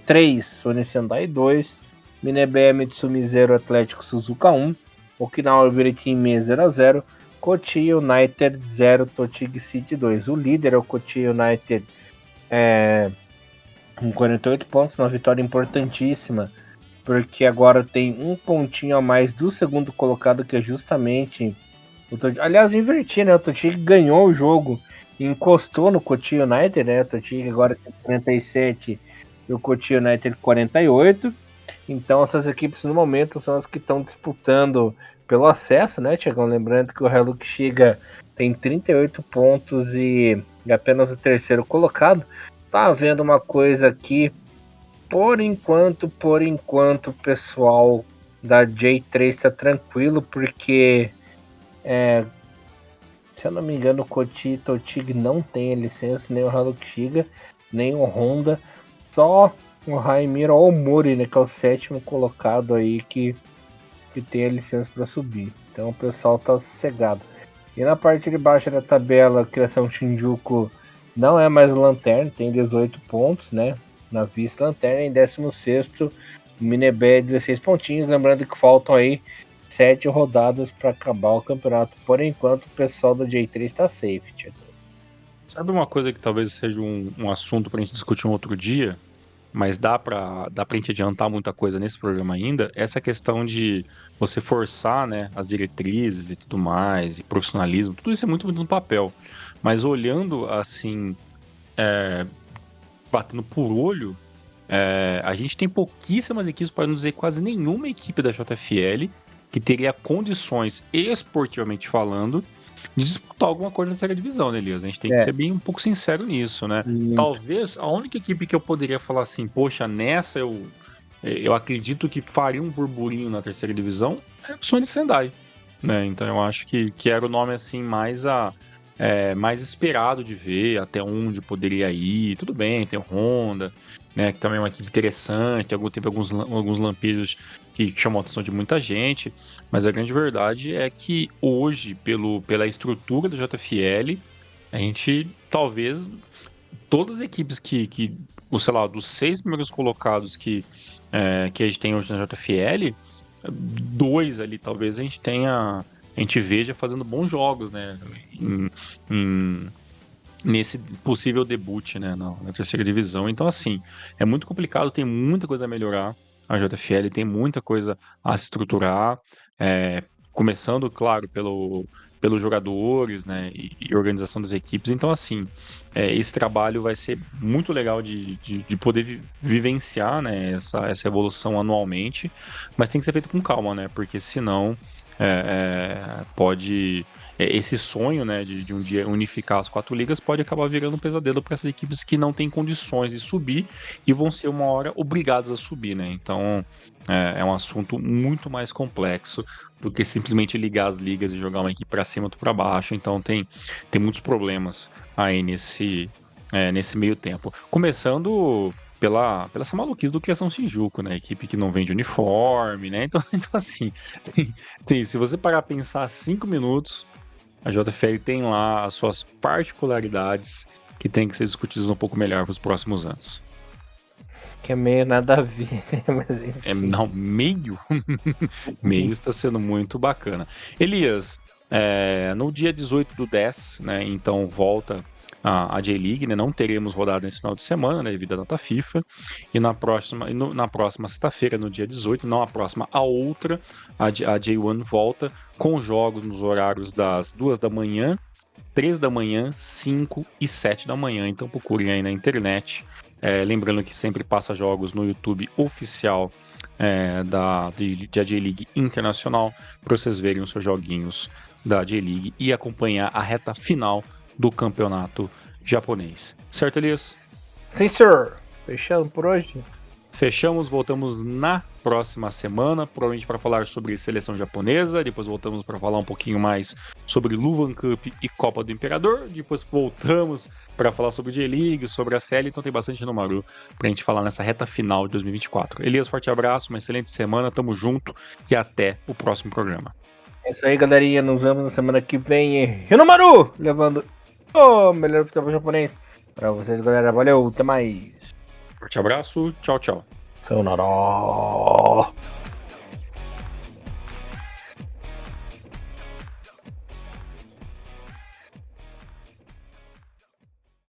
3, Sony Sendai 2, Minebea Mitsumi 0, Atlético Suzuka 1, Okinawa Veritime 0x0, Kochi United 0, Tochigi City 2. O líder é o Kochi United com 48 pontos, uma vitória importantíssima, porque agora tem um pontinho a mais do segundo colocado, que é justamente o Tochigi. Aliás, inverti, né? O Tochigi ganhou o jogo e encostou no Kochi United, né? O Tochigi agora tem 47 e o Kochi United 48. Então essas equipes no momento são as que estão disputando pelo acesso, né, Tiagão? Lembrando que o Hilux Shiga tem 38 pontos e apenas o terceiro colocado. Tá havendo uma coisa aqui, por enquanto, o pessoal da J3 está tranquilo, porque se eu não me engano, o Koti e Totig não tem a licença, nem o Hilux Shiga, nem o Honda, só o Raimiro Omori, né, que é o sétimo colocado aí, que tem a licença para subir. Então o pessoal tá sossegado. E na parte de baixo da tabela, a Criação Shinjuku não é mais o Lanterna, tem 18 pontos, né? Na vice-lanterna, em 16º, o Minebé 16 pontinhos. Lembrando que faltam aí 7 rodadas para acabar o campeonato. Por enquanto, o pessoal da J3 está safe, Thiago.
Sabe uma coisa que talvez seja um assunto pra gente discutir um outro dia, mas dá pra gente adiantar muita coisa nesse programa ainda? Essa questão de você forçar, né, as diretrizes e tudo mais, e profissionalismo, tudo isso é muito no papel. Mas olhando assim, batendo por olho, a gente tem pouquíssimas equipes, para não dizer quase nenhuma equipe da JFL que teria condições, esportivamente falando, de disputar alguma coisa na terceira divisão, né, Elias? A gente tem que
É,
ser bem um pouco sincero nisso, né?
muito.
Talvez a única equipe que eu poderia falar assim, poxa, nessa eu acredito que faria um burburinho na terceira divisão é o Sony Sendai, né? Então eu acho que era o nome assim mais mais esperado de ver, até onde poderia ir. Tudo bem, tem o Honda, né, que também é uma equipe interessante, teve alguns lampejos que chamam a atenção de muita gente, mas a grande verdade é que hoje, pela estrutura do JFL, a gente talvez todas as equipes sei lá, dos 6 primeiros colocados que a gente tem hoje na JFL, dois ali talvez a gente veja fazendo bons jogos, né? Em, nesse possível debut, né, na terceira divisão. Então, assim, é muito complicado, tem muita coisa a melhorar. A JFL tem muita coisa a se estruturar, começando, claro, pelos jogadores, né, e organização das equipes. Então, assim, esse trabalho vai ser muito legal de poder vivenciar, né, essa evolução anualmente, mas tem que ser feito com calma, né, porque senão pode esse sonho, né, de um dia unificar as 4 ligas pode acabar virando um pesadelo para essas equipes que não têm condições de subir e vão ser uma hora obrigadas a subir, né? Então é um assunto muito mais complexo do que simplesmente ligar as ligas e jogar uma equipe para cima ou para baixo. Então tem muitos problemas aí nesse meio tempo. Começando pela essa maluquice do Criação Shinjuku, né? Equipe que não vende uniforme, né? Então assim, se você parar a pensar 5 minutos, a JFL tem lá as suas particularidades que tem que ser discutidas um pouco melhor para os próximos anos.
Que é meio nada a ver, mas enfim.
Não, meio está sendo muito bacana. Elias, no dia 18/10, né, então volta a J-League, né, não teremos rodada nesse final de semana, né, devido à data FIFA, e na próxima sexta-feira, no dia 18, não a próxima, a outra, a J1 volta com jogos nos horários das 2 da manhã, 3 da manhã, 5 e 7 da manhã, então procurem aí na internet. Lembrando que sempre passa jogos no YouTube oficial da J-League Internacional, para vocês verem os seus joguinhos da J-League e acompanhar a reta final do campeonato japonês. Certo, Elias?
Sim, senhor. Fechando por hoje.
Fechamos, voltamos na próxima semana, provavelmente para falar sobre seleção japonesa, depois voltamos para falar um pouquinho mais sobre Luvan Cup e Copa do Imperador, depois voltamos para falar sobre J-League, sobre a série, então tem bastante Nomaru para a gente falar nessa reta final de 2024. Elias, forte abraço, uma excelente semana, tamo junto e até o próximo programa.
É isso aí, galerinha, nos vemos na semana que vem em Hinomaru, levando o melhor futebol japonês para vocês, galera. Valeu, até mais.
Forte abraço, tchau, tchau.
Sayonara.